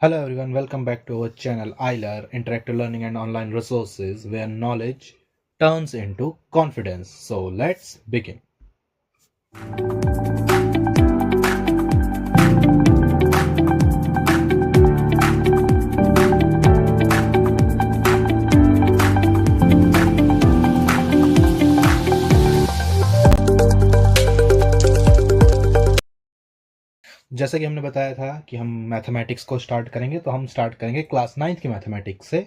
Hello everyone, welcome back to our channel iLearn, interactive learning and online resources where knowledge turns into confidence. So let's begin. जैसा कि हमने बताया था कि हम मैथमेटिक्स को स्टार्ट करेंगे, तो हम स्टार्ट करेंगे क्लास 9th की मैथमेटिक्स से,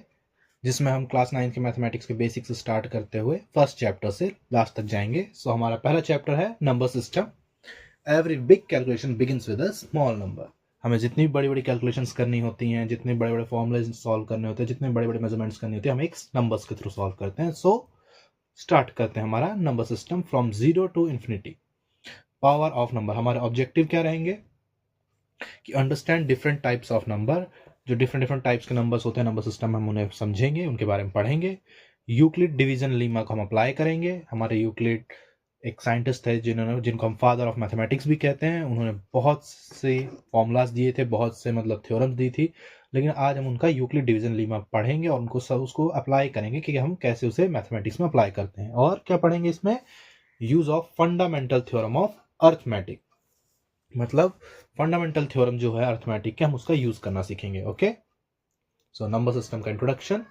जिसमें हम क्लास 9th की मैथमेटिक्स के बेसिक्स से स्टार्ट करते हुए फर्स्ट चैप्टर से लास्ट तक जाएंगे. सो हमारा पहला चैप्टर है number system. Every big calculation begins with a small number. हमें जितनी बड़ी बड़ी कैलकुलेशंस करनी होती हैं, जितने बड़े बड़े फॉर्मूले सॉल्व करने होते हैं, जितने बड़े बड़े मेजरमेंट्स करनी होती है, हम एक नंबर्स के थ्रू सॉल्व करते हैं. सो स्टार्ट करते हैं हमारा number system from 0 to infinity. Power of number. हमारे ऑब्जेक्टिव क्या रहेंगे कि understand different types of number. जो डिफरेंट टाइप्स के नंबर्स होते हैं नंबर सिस्टम में, हम उन्हें समझेंगे, उनके बारे में पढ़ेंगे. यूक्लिड डिवीजन लीमा को हम अप्लाई करेंगे. हमारे यूक्लिड एक साइंटिस्ट है जिनको हम फादर ऑफ मैथमेटिक्स भी कहते हैं. उन्होंने बहुत से फॉर्मूलाज दिए थे, बहुत से थ्योरम्स दी थी, लेकिन आज हम उनका यूक्लिड डिवीजन लीमा पढ़ेंगे और उनको सब उसको अप्लाई करेंगे कि हम कैसे उसे मैथमेटिक्स में अप्लाई करते हैं. और क्या पढ़ेंगे इसमें? Use of fundamental theorem of arithmetic. Fundamental theorem जो है अर्थमेटिक के, हम उसका यूज करना सीखेंगे. ओके, सो नंबर सिस्टम का इंट्रोडक्शन.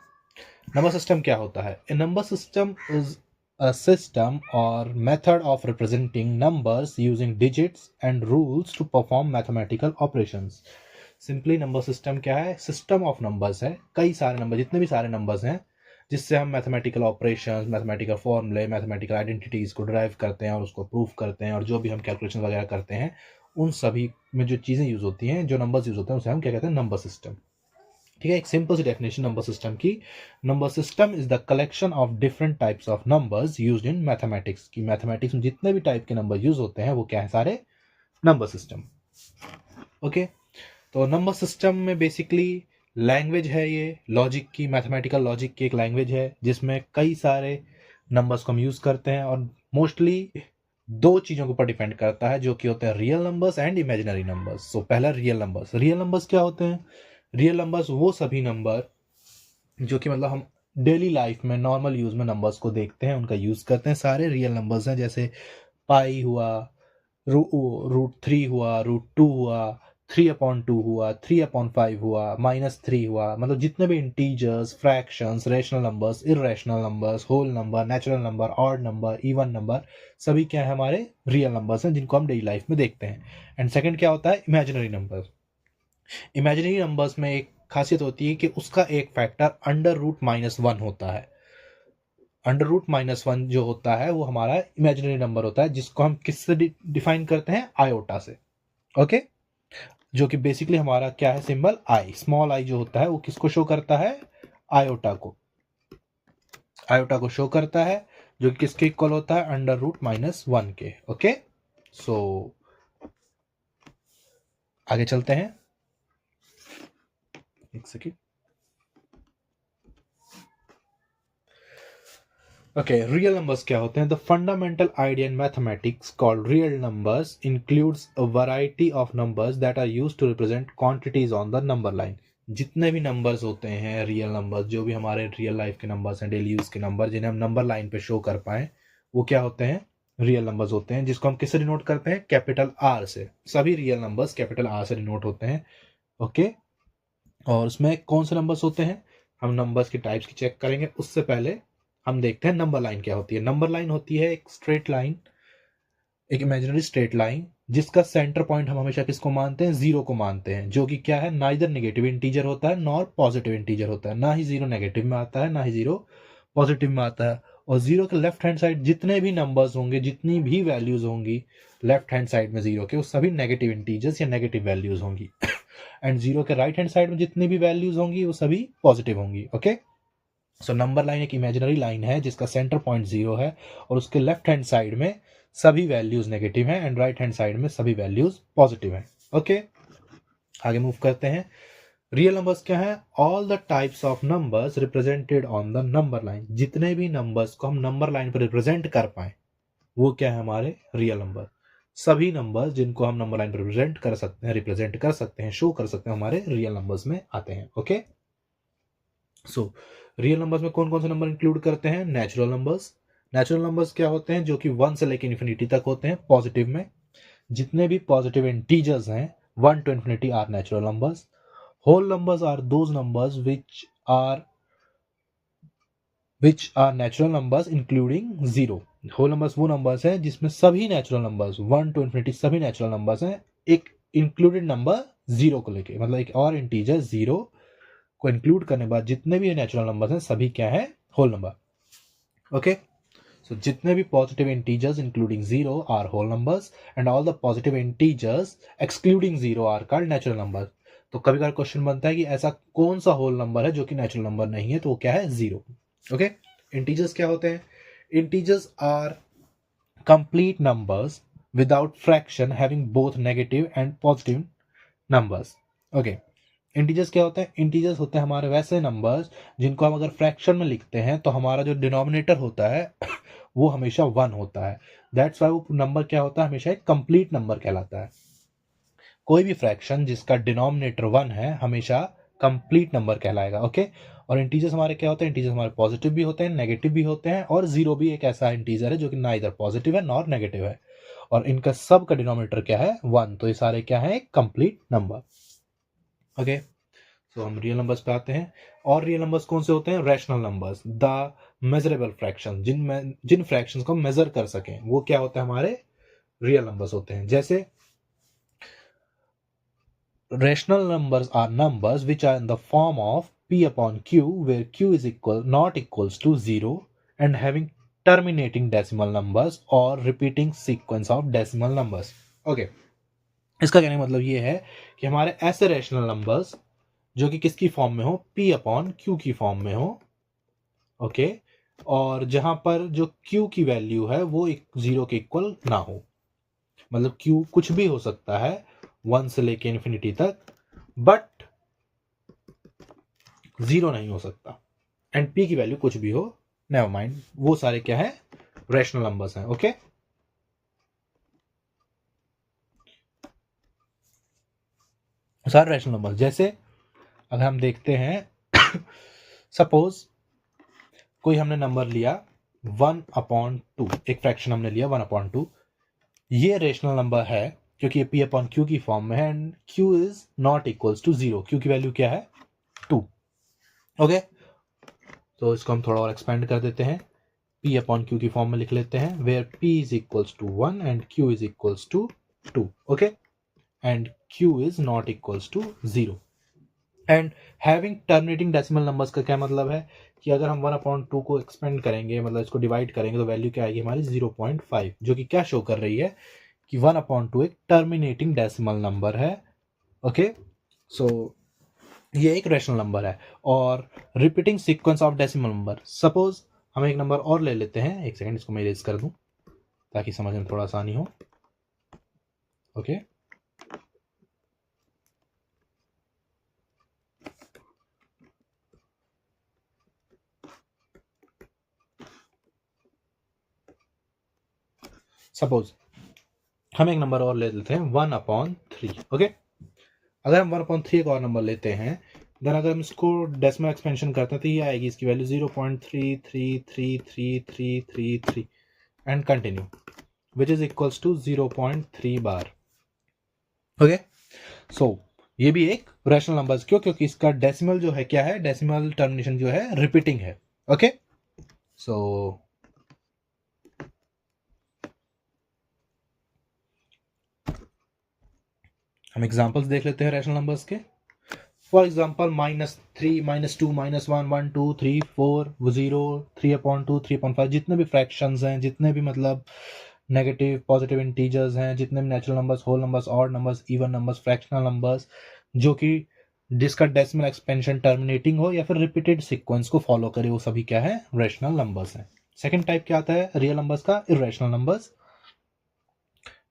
नंबर सिस्टम क्या होता है? A number system is a system or method of representing numbers using digits and rules to perform mathematical operations. Simply number system क्या है? System of numbers है. कई सारे number, जितने भी सारे नंबर्स हैं, जिससे हम मैथमेटिकल ऑपरेशंस, मैथमेटिकल फॉर्मूले, मैथमेटिकल आइडेंटिटीज को ड्राइव करते हैं और उसको प्रूव करते हैं, और जो भी हम कैलकुलेशन वगैरह करते हैं, उन सभी में जो चीज़ें यूज होती हैं, जो नंबर्स यूज होते हैं, उसे हम क्या कहते हैं? Number system. ठीक है, एक सिंपल सी डेफिनेशन नंबर सिस्टम की. Number system is the collection of different types of numbers used in mathematics. की मैथमेटिक्स में जितने भी टाइप के नंबर यूज होते हैं, वो क्या है? सारे नंबर सिस्टम. ओके, तो नंबर सिस्टम में बेसिकली लैंग्वेज है ये लॉजिक की, मैथमेटिकल लॉजिक की एक लैंग्वेज है, जिसमें कई सारे नंबर्स को हम यूज करते हैं, और मोस्टली दो चीजों के ऊपर डिपेंड करता है, जो कि होते हैं real numbers and imaginary numbers. So पहला रियल नंबर्स. रियल नंबर्स क्या होते हैं? रियल नंबर्स वो सभी नंबर जो कि हम डेली लाइफ में नॉर्मल यूज में नंबर्स को देखते हैं, उनका यूज करते हैं, सारे रियल नंबर्स हैं. जैसे पाई हुआ, √3 हुआ, √2 हुआ, 3/2 हुआ, 3/5 हुआ, -3 हुआ. जितने भी integers, fractions, rational numbers, irrational numbers, whole number, natural number, odd number, even number, सभी क्या है? हमारे रियल नंबर्स हैं, जिनको हम डेली लाइफ में देखते हैं. एंड सेकंड क्या होता है? Imaginary number. इमेजिनरी नंबर्स में एक खासियत होती है कि उसका एक फैक्टर √-1 होता है. √-1 जो होता है वो हमारा इमेजिनरी नंबर होता है, जिसको हम किससे डिफाइन करते हैं? आयोटा से. ओके, जो कि बेसिकली हमारा क्या है? Symbol I. स्मॉल आई जो होता है वो किसको शो करता है? आयोटा को. आयोटा को शो करता है, जो कि किसके इक्वल होता है? √-1 के. ओके, सो आगे चलते हैं. एक सेकेंड. ओके, रियल नंबर्स क्या होते हैं? The fundamental idea in mathematics called real numbers includes a variety of numbers that are used to represent quantities on the number line. जितने भी नंबर्स होते हैं रियल नंबर्स, जो भी हमारे रियल लाइफ के नंबर्स हैं, डेली यूज के नंबर, जिन्हें हम नंबर लाइन पे शो कर पाए, वो क्या होते हैं? रियल नंबर्स होते हैं, जिसको हम किससे डिनोट करते हैं? कैपिटल आर से. सभी रियल नंबर्स कैपिटल आर से डिनोट होते हैं. ओके, और उसमें कौन से नंबर्स होते हैं? हम नंबर्स की टाइप्स की चेक करेंगे. उससे पहले हम देखते हैं नंबर लाइन क्या होती है. नंबर लाइन होती है एक स्ट्रेट लाइन, एक इमेजिनरी स्ट्रेट लाइन, जिसका सेंटर पॉइंट हम हमेशा किसको मानते हैं? 0 को मानते हैं, जो कि क्या है? नाइदर नेगेटिव इंटीजर होता है नॉर पॉजिटिव इंटीजर होता है. ना ही 0 नेगेटिव में आता है, ना ही 0 पॉजिटिव में आता है. और 0 के लेफ्ट हैंड साइड जितने भी नंबर्स होंगे, जितनी भी वैल्यूज होंगी लेफ्ट हैंड साइड में 0 के, वो सभी नेगेटिव इंटीजर्स या नेगेटिव वैल्यूज होंगी. एंड 0 के राइट हैंड साइड में जितनी भी वैल्यूज होंगी, वो सभी पॉजिटिव होंगी. ओके, सो नंबर लाइन एक इमेजिनरी लाइन है, जिसका सेंटर पॉइंट 0 है, और उसके लेफ्ट हैंड साइड में सभी वैल्यूज नेगेटिव हैं, एंड राइट हैंड साइड में सभी वैल्यूज पॉजिटिव हैं. ओके, आगे मूव करते हैं. रियल नंबर्स क्या है? All the types of numbers represented on the number line. जितने भी नंबर्स को हम नंबर लाइन पर रिप्रेजेंट कर पाए, वो क्या है? हमारे रियल नंबर. सभी नंबर्स जिनको हम नंबर लाइन पर रिप्रेजेंट कर सकते हैं, शो कर सकते हैं, हमारे रियल नंबर्स में आते हैं। ओके, सो रियल नंबर्स में कौन कौन से नंबर इंक्लूड करते हैं? Natural numbers. नेचुरल नंबर्स क्या होते हैं? जो कि 1 से लेकर इन्फिनिटी तक होते हैं पॉजिटिव में। जितने भी पॉजिटिव इंटीजर्स हैं 1 to infinity are natural numbers. Whole numbers are those numbers which are natural numbers including zero। Whole numbers वो नंबर्स हैं जिसमें सभी नेचुरल नंबर्स 1 to infinity सभी नेचुरल नंबर्स हैं, एक इंक्लूडेड नंबर जीरो को लेके, मतलब एक और इंटीजर जीरो को इंक्लूड करने के बाद जितने भी नेचुरल नंबर्स हैं सभी क्या है? Whole number. ओके, सो जितने भी positive integers including zero are whole numbers and all the positive integers excluding zero are called natural number. तो कभी कभार क्वेश्चन बनता है कि ऐसा कौन सा होल नंबर है जो कि नेचुरल नंबर नहीं है, तो वो क्या है? जीरो। ओके, इंटीजर्स क्या होते हैं? Integers are complete numbers without fraction having both negative and positive numbers. Okay, integers क्या होते हैं? इंटीजर्स होते हैं हमारे वैसे नंबर्स जिनको हम अगर फ्रैक्शन में लिखते हैं तो हमारा जो डिनोमिनेटर होता है वो हमेशा 1 होता है। दैट्स वाई वो नंबर क्या होता है? हमेशा एक कंप्लीट नंबर कहलाता है। कोई भी फ्रैक्शन जिसका डिनोमिनेटर 1 है हमेशा कंप्लीट नंबर कहलाएगा। ओके, और इंटीजर्स हमारे क्या होते हैं? इंटीजर्स हमारे पॉजिटिव भी होते हैं, नेगेटिव भी होते हैं, और जीरो भी एक ऐसा इंटीजर है जो कि ना इधर पॉजिटिव है नॉर नेगेटिव है, और इनका सब का डिनोमिनेटर क्या है? 1। तो ये सारे क्या है? Complete number. ओके, तो हम रियल नंबर्स पे आते हैं। और रियल नंबर्स कौन से होते हैं? Rational numbers, the measurable fraction, जिन फ्रैक्शंस को मेजर कर सकें वो क्या होते हैं? हमारे रियल नंबर्स होते हैं। जैसे rational numbers are numbers which are in the form of p upon q, where q is not equals to 0 and having terminating decimal numbers or repeating sequence of decimal numbers। Okay, इसका कहने का मतलब ये है कि हमारे ऐसे rational numbers जो कि किसकी फॉर्म में हो? p अपॉन q की फॉर्म में हो। ओके, और जहां पर जो q की वैल्यू है वो जीरो के इक्वल ना हो, मतलब q कुछ भी हो सकता है 1 से लेके इन्फिनिटी तक, बट जीरो नहीं हो सकता, एंड p की वैल्यू कुछ भी हो, नेवर माइंड, वो सारे क्या है? रैशनल नंबर्स हैं। ओके, सारे रैशनल नंबर्स। जैसे अगर हम देखते हैं सपोज कोई हमने नंबर लिया 1/2, एक फ्रैक्शन हमने लिया 1/2, ये रैशनल नंबर है क्योंकि ये p अपॉन q की फॉर्म में है and q is not equals to 0। q की वैल्यू क्या है? 2। ओके, तो इसको हम थोड़ा और एक्सपेंड कर देते हैं, p अपॉन q की फॉर्म में लिख लेते हैं, where p is equals to 1 and q is equals to 2। Okay, and q is not equals to 0। And having terminating decimal numbers का क्या मतलब है कि अगर हम 1/2 को एक्सपेंड करेंगे, मतलब इसको डिवाइड करेंगे, तो वैल्यू क्या आएगी हमारी? 0.5, जो कि क्या शो कर रही है कि 1/2 एक टर्मिनेटिंग डेसिमल नंबर है। ओके, सो ये एक रैशनल नंबर है। और repeating sequence of decimal number, suppose हम एक नंबर और ले लेते हैं, एक सेकंड इसको मैं इरेज कर दूं ताकि समझने में थोड़ा आसानी हो। ओके, सपोज हम एक नंबर और ले लेते हैं 1/3। ओके, अगर हम 1/3 एक और नंबर लेते हैं, देन अगर हम इसको डेसिमल एक्सपेंशन करते हैं तो ये आएगी इसकी value 0.3333333 and continue, which is equals to 0.3 bar. Okay, so ये भी एक रैशनल नंबर, क्यों? क्योंकि इसका डेसिमल जो है क्या है? डेसिमल टर्मिनेशन जो है रिपीटिंग है। ओके, सो हम एग्जांपल्स देख लेते हैं रैशनल नंबर्स के। फॉर एग्जाम्पल -3, -2, -1, 1, 2, 3, 4, 0, 3/2, 3/5, जितने भी फ्रैक्शंस हैं, जितने भी मतलब नेगेटिव पॉजिटिव इंटीजर्स हैं, जितने भी natural numbers, whole numbers, odd numbers, even numbers, fractional numbers, जो कि जिसका डेसिमल एक्सपेंशन टर्मिनेटिंग हो या फिर रिपीटेड सीक्वेंस को फॉलो करे, वो सभी क्या है? रैशनल नंबर्स हैं। सेकंड टाइप क्या आता है रियल नंबर्स का? Irrational numbers.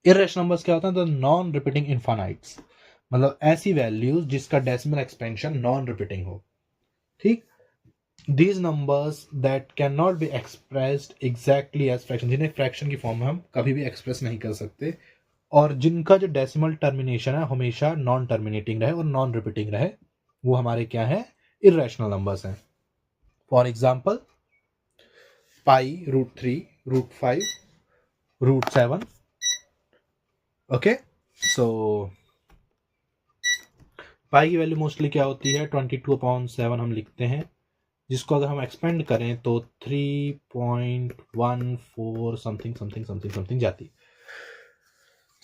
इर्रेशनल नंबर्स क्या होता है? तो नॉन रिपीटिंग इनफाइनाइट्स, मतलब ऐसी वैल्यूज जिसका डेसिमल एक्सपेंशन नॉन रिपीटिंग हो। ठीक, these numbers that can not be expressed exactly as fraction, जिन्हें फ्रैक्शन की फॉर्म में हम कभी भी एक्सप्रेस नहीं कर सकते, और जिनका जो डेसिमल टर्मिनेशन है हमेशा नॉन टर्मिनेटिंग रहे और नॉन रिपीटिंग रहे, वो हमारे क्या है, इरेशनल नंबर्स हैं। For example pi, √3, √5, √7। ओके, सो पाई की वैल्यू मोस्टली क्या होती है, 22/7 हम लिखते हैं, जिसको अगर हम एक्सपेंड करें तो 3.14 समथिंग समथिंग समथिंग समथिंग जाती।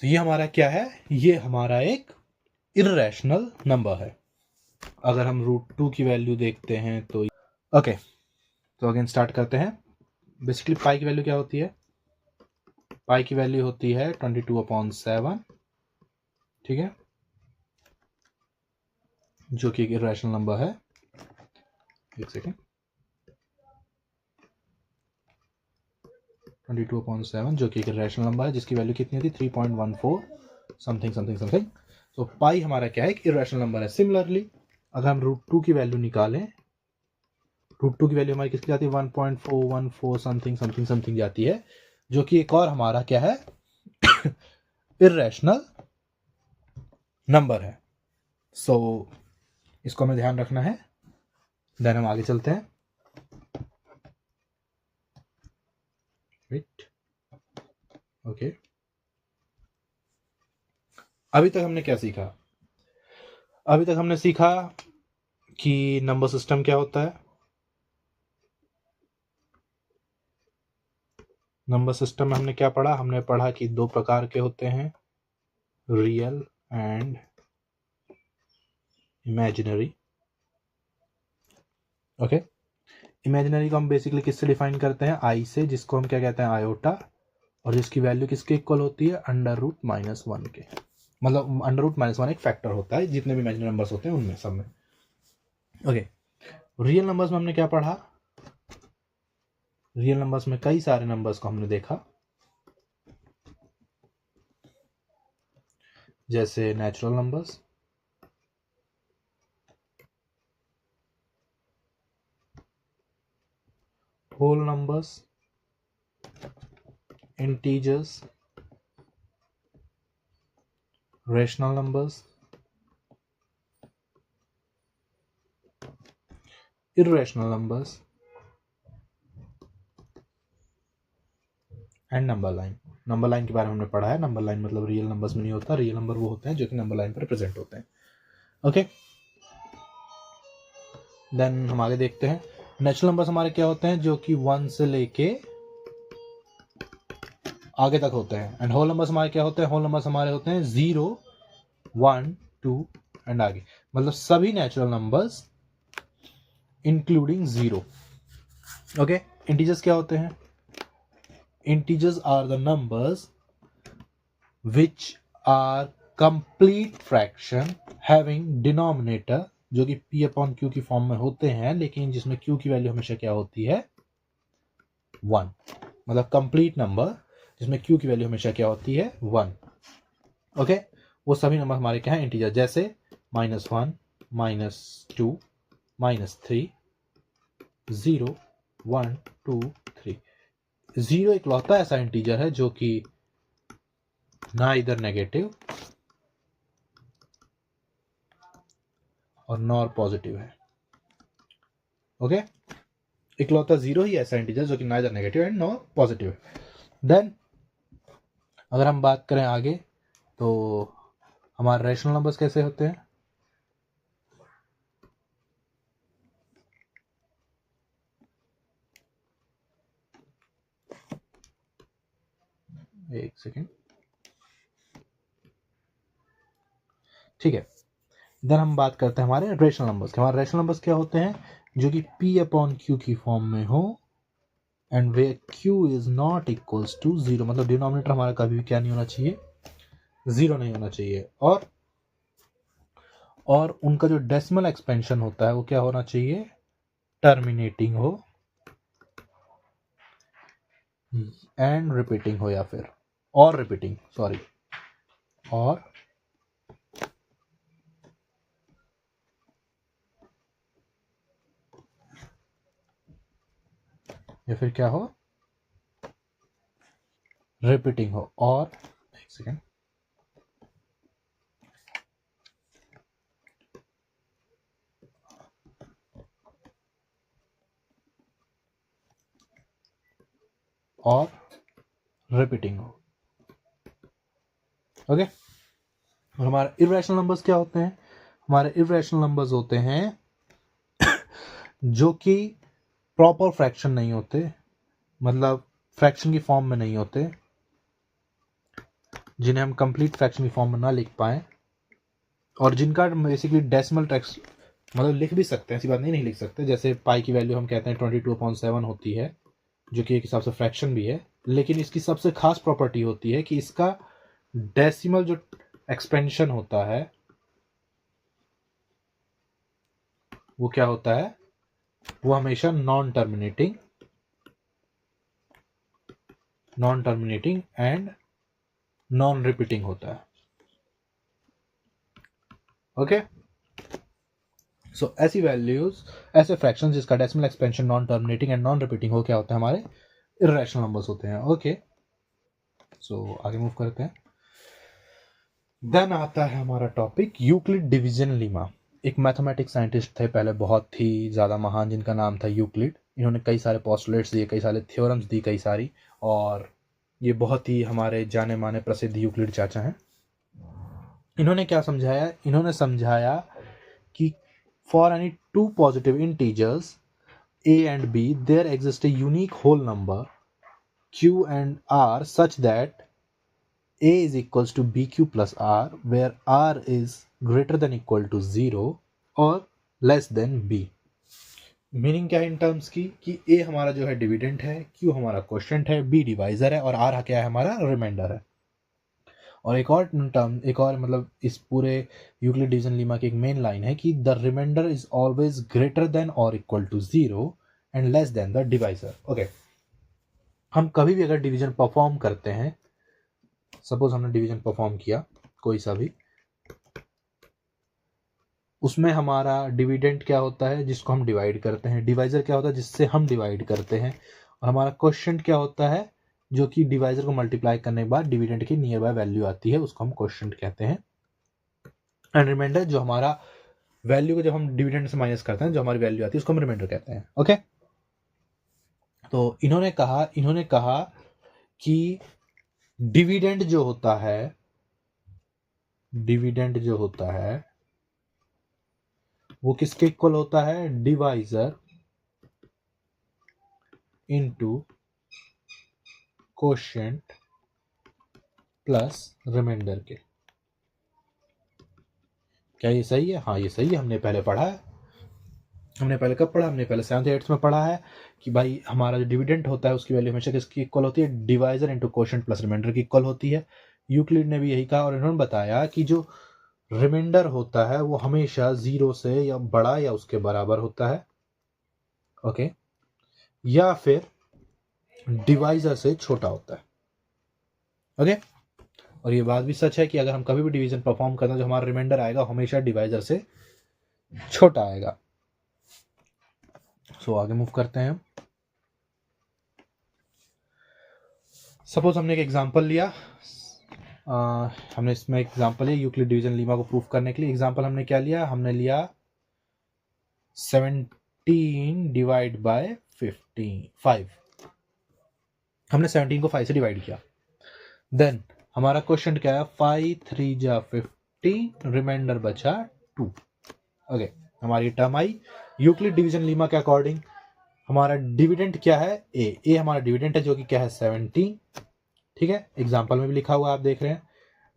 तो ये हमारा क्या है, ये हमारा एक इर्रेशनल नंबर है। अगर हम √2 की वैल्यू देखते हैं तो ओके, तो अगेन स्टार्ट करते हैं। बेसिकली पाई की वैल्यू क्या होती है, पाई की वैल्यू होती है 22/7, ठीक है, जो कि एक इर्रेशनल नंबर है। एक सेकेंड, 22/7 जो कि एक रैशनल नंबर है, जिसकी वैल्यू कितनी थी, 3.14 समथिंग समथिंग समथिंग। तो पाई हमारा क्या है, एक इरेशनल नंबर है। सिमिलरली अगर हम √2 की वैल्यू निकालें, √2 की वैल्यू हमारी किसकी जाती है, 1.414 समथिंग समथिंग समथिंग जाती है, जो कि एक और हमारा क्या है, इरेशनल नंबर है। सो इसको हमें ध्यान रखना है। देन हम आगे चलते हैं। वेट, ओके, अभी तक हमने क्या सीखा, अभी तक हमने सीखा कि नंबर सिस्टम क्या होता है। नंबर सिस्टम में हमने क्या पढ़ा, हमने पढ़ा कि दो प्रकार के होते हैं, real and imaginary. Okay, imaginary को हम बेसिकली किससे डिफाइन करते हैं, आई से, जिसको हम क्या कहते हैं, आयोटा, और जिसकी वैल्यू किसके इक्वल होती है, √-1 के। मतलब √-1 एक फैक्टर होता है जितने भी इमेजिनरी नंबर्स होते हैं उनमें सब में। ओके, रियल नंबर्स में हमने क्या पढ़ा, रियल नंबर्स में कई सारे नंबर्स को हमने देखा, जैसे natural numbers, whole numbers, integers, rational numbers, irrational numbers and number line. Number line के बारे में हमने पढ़ा है। नंबर लाइन मतलब रियल नंबर्स में नहीं होता, रियल नंबर वो होते हैं जो कि नंबर लाइन पर रिप्रेजेंट होते हैं। ओके, देन हम आगे देखते हैं। नेचुरल नंबर्स हमारे क्या होते हैं, जो कि 1 से लेके आगे तक होते हैं। एंड होल नंबर्स हमारे क्या होते हैं, होल नंबर्स हमारे होते हैं 0, 1, 2 एंड आगे, मतलब सभी natural numbers including 0। Okay, integers क्या होते हैं, integers are the numbers which are complete fraction having denominator, जो कि p/q की फॉर्म में होते हैं, लेकिन जिसमें q की वैल्यू हमेशा क्या होती है, 1। मतलब कंप्लीट नंबर जिसमें q की वैल्यू हमेशा क्या होती है, 1। ओके, वो सभी नंबर हमारे क्या है, इंटीजर, जैसे -1, -2, -3, 0, 1, 2, 3। 0 इकलौता ऐसा इंटीजर है जो कि ना इधर नेगेटिव और नॉर पॉजिटिव है। ओके, इकलौता 0 ही ऐसा इंटीजर जो कि ना इधर नेगेटिव एंड नॉर पॉजिटिव है। देन अगर हम बात करें आगे, तो हमारे रैशनल नंबर्स कैसे होते हैं, एक सेकेंड, ठीक है। देन हम बात करते हैं हमारे रेशनल नंबर्स के। हमारे रेशनल नंबर्स क्या होते हैं, जो कि p/q की फॉर्म में हो and where q is not equals to 0, मतलब डिनोमिनेटर हमारा कभी भी क्या नहीं होना चाहिए, 0 नहीं होना चाहिए। और उनका जो डेसिमल एक्सपेंशन होता है वो क्या होना चाहिए, टर्मिनेटिंग हो एंड रिपीटिंग हो, या फिर और रिपीटिंग, सॉरी, और या फिर क्या हो, रिपीटिंग हो। और एक सेकेंड, और रिपीटिंग हो। ओके, और हमारे इर्रेशनल नंबर्स क्या होते हैं? हमारे इर्रेशनल नंबर्स होते हैं जो कि प्रॉपर फ्रैक्शन नहीं होते, मतलब फ्रैक्शन की फॉर्म में नहीं होते, जिन्हें हम कंप्लीट फ्रैक्शन की फॉर्म में ना लिख पाए, और जिनका बेसिकली डेसिमल टेक्स्ट मतलब लिख भी सकते हैं, ऐसी बात नहीं लिख सकते। जैसे पाई की वैल्यू हम कहते हैं 22/7 होती है, जो कि एक हिसाब से फ्रैक्शन भी है, लेकिन इसकी सबसे खास प्रॉपर्टी होती है कि इसका डेसिमल जो एक्सपेंशन होता है वो क्या होता है? वो हमेशा non terminating and non repeating होता है। ओके, सो ऐसी वैल्यूज, ऐसे फ्रैक्शन जिसका decimal expansion non terminating and non repeating हो, क्या होता है? हमारे इर्रेशनल नंबर्स होते हैं। ओके, सो आगे मूव करते हैं। देन आता है हमारा टॉपिक यूक्लिड डिवीजन लीमा। एक मैथमेटिक्स साइंटिस्ट थे पहले, बहुत ही ज़्यादा महान, जिनका नाम था यूक्लिड। इन्होंने कई सारे पोस्टुलेट्स दिए, कई सारे थ्योरम्स दी, कई सारी, और ये बहुत ही हमारे जाने माने प्रसिद्ध यूक्लिड चाचा हैं। इन्होंने क्या समझाया? इन्होंने समझाया कि for any two positive integers a and b there exists a unique whole number q and r such that a is equals to bq plus r, where r is greater than equal to 0 or less than b। Meaning क्या है in terms की? कि a हमारा जो है dividend है, q हमारा quotient है, b डिवाइजर है, और r क्या है? हमारा रिमाइंडर है। और एक और टर्म, एक और मतलब इस पूरे यूक्लिड डिवीजन लीमा की एक मेन लाइन है कि the remainder is always greater than और equal to 0 and less than the divisor. Okay, हम कभी भी अगर डिवीजन परफॉर्म करते हैं, सपोज हमने डिवीजन परफॉर्म किया कोई सा भी, उसमें हमारा डिविडेंट क्या होता है? जिसको हम डिवाइड करते हैं। डिवाइजर क्या होता है? जिससे हम डिवाइड करते हैं। और हमारा क्वोशिएंट क्या होता है? जो कि डिवाइजर को मल्टीप्लाई करने के बाद डिविडेंट की नियर बाय वैल्यू आती है, उसको हम क्वोशिएंट कहते हैं। एंड रिमाइंडर, जो हमारा वैल्यू को जब हम डिविडेंड से माइनस करते हैं, जो हमारी वैल्यू आती है, उसको हम रिमाइंडर कहते हैं। ओके, तो इन्होंने कहा कि डिविडेंड जो होता है वो किसके इक्वल होता है? Divisor into quotient plus remainder के। क्या ये सही है? हाँ, ये सही है। हमने पहले पढ़ा है। हमने पहले कब पढ़ा? हमने पहले 7th 8th में पढ़ा है कि भाई हमारा जो डिविडेंड होता है उसकी वैल्यू हमेशा किसकी इक्वल होती है? Divisor into quotient plus remainder की इक्वल होती है। यूक्लिड ने भी यही कहा, और इन्होंने बताया कि जो रिमाइंडर होता है वो हमेशा 0 से या बड़ा या उसके बराबर होता है। ओके, या फिर डिवाइजर से छोटा होता है। ओके, और ये बात भी सच है कि अगर हम कभी भी डिवीजन परफॉर्म करते हैं, जो हमारा रिमाइंडर आएगा हमेशा डिवाइजर से छोटा आएगा। सो आगे मूव करते हैं हम। सपोज हमने एक एग्जांपल लिया, हमने इसमें एग्जांपल लिया यूक्लिड डिवीजन लीमा को प्रूफ करने के लिए। एग्जांपल हमने क्या लिया? हमने लिया 17 डिवाइड बाय 5। हमने 17 को 5 से डिवाइड किया। देन हमारा क्वेश्चन क्या है? 5 3 जा 15, रिमाइंडर बचा 2। ओके, हमारी टर्म आई यूक्लिड डिवीजन लीमा के अकॉर्डिंग। हमारा डिविडेंट क्या है? ए हमारा डिविडेंट है, जो कि क्या है? 17। ठीक है, एग्जांपल में भी लिखा हुआ आप देख रहे हैं।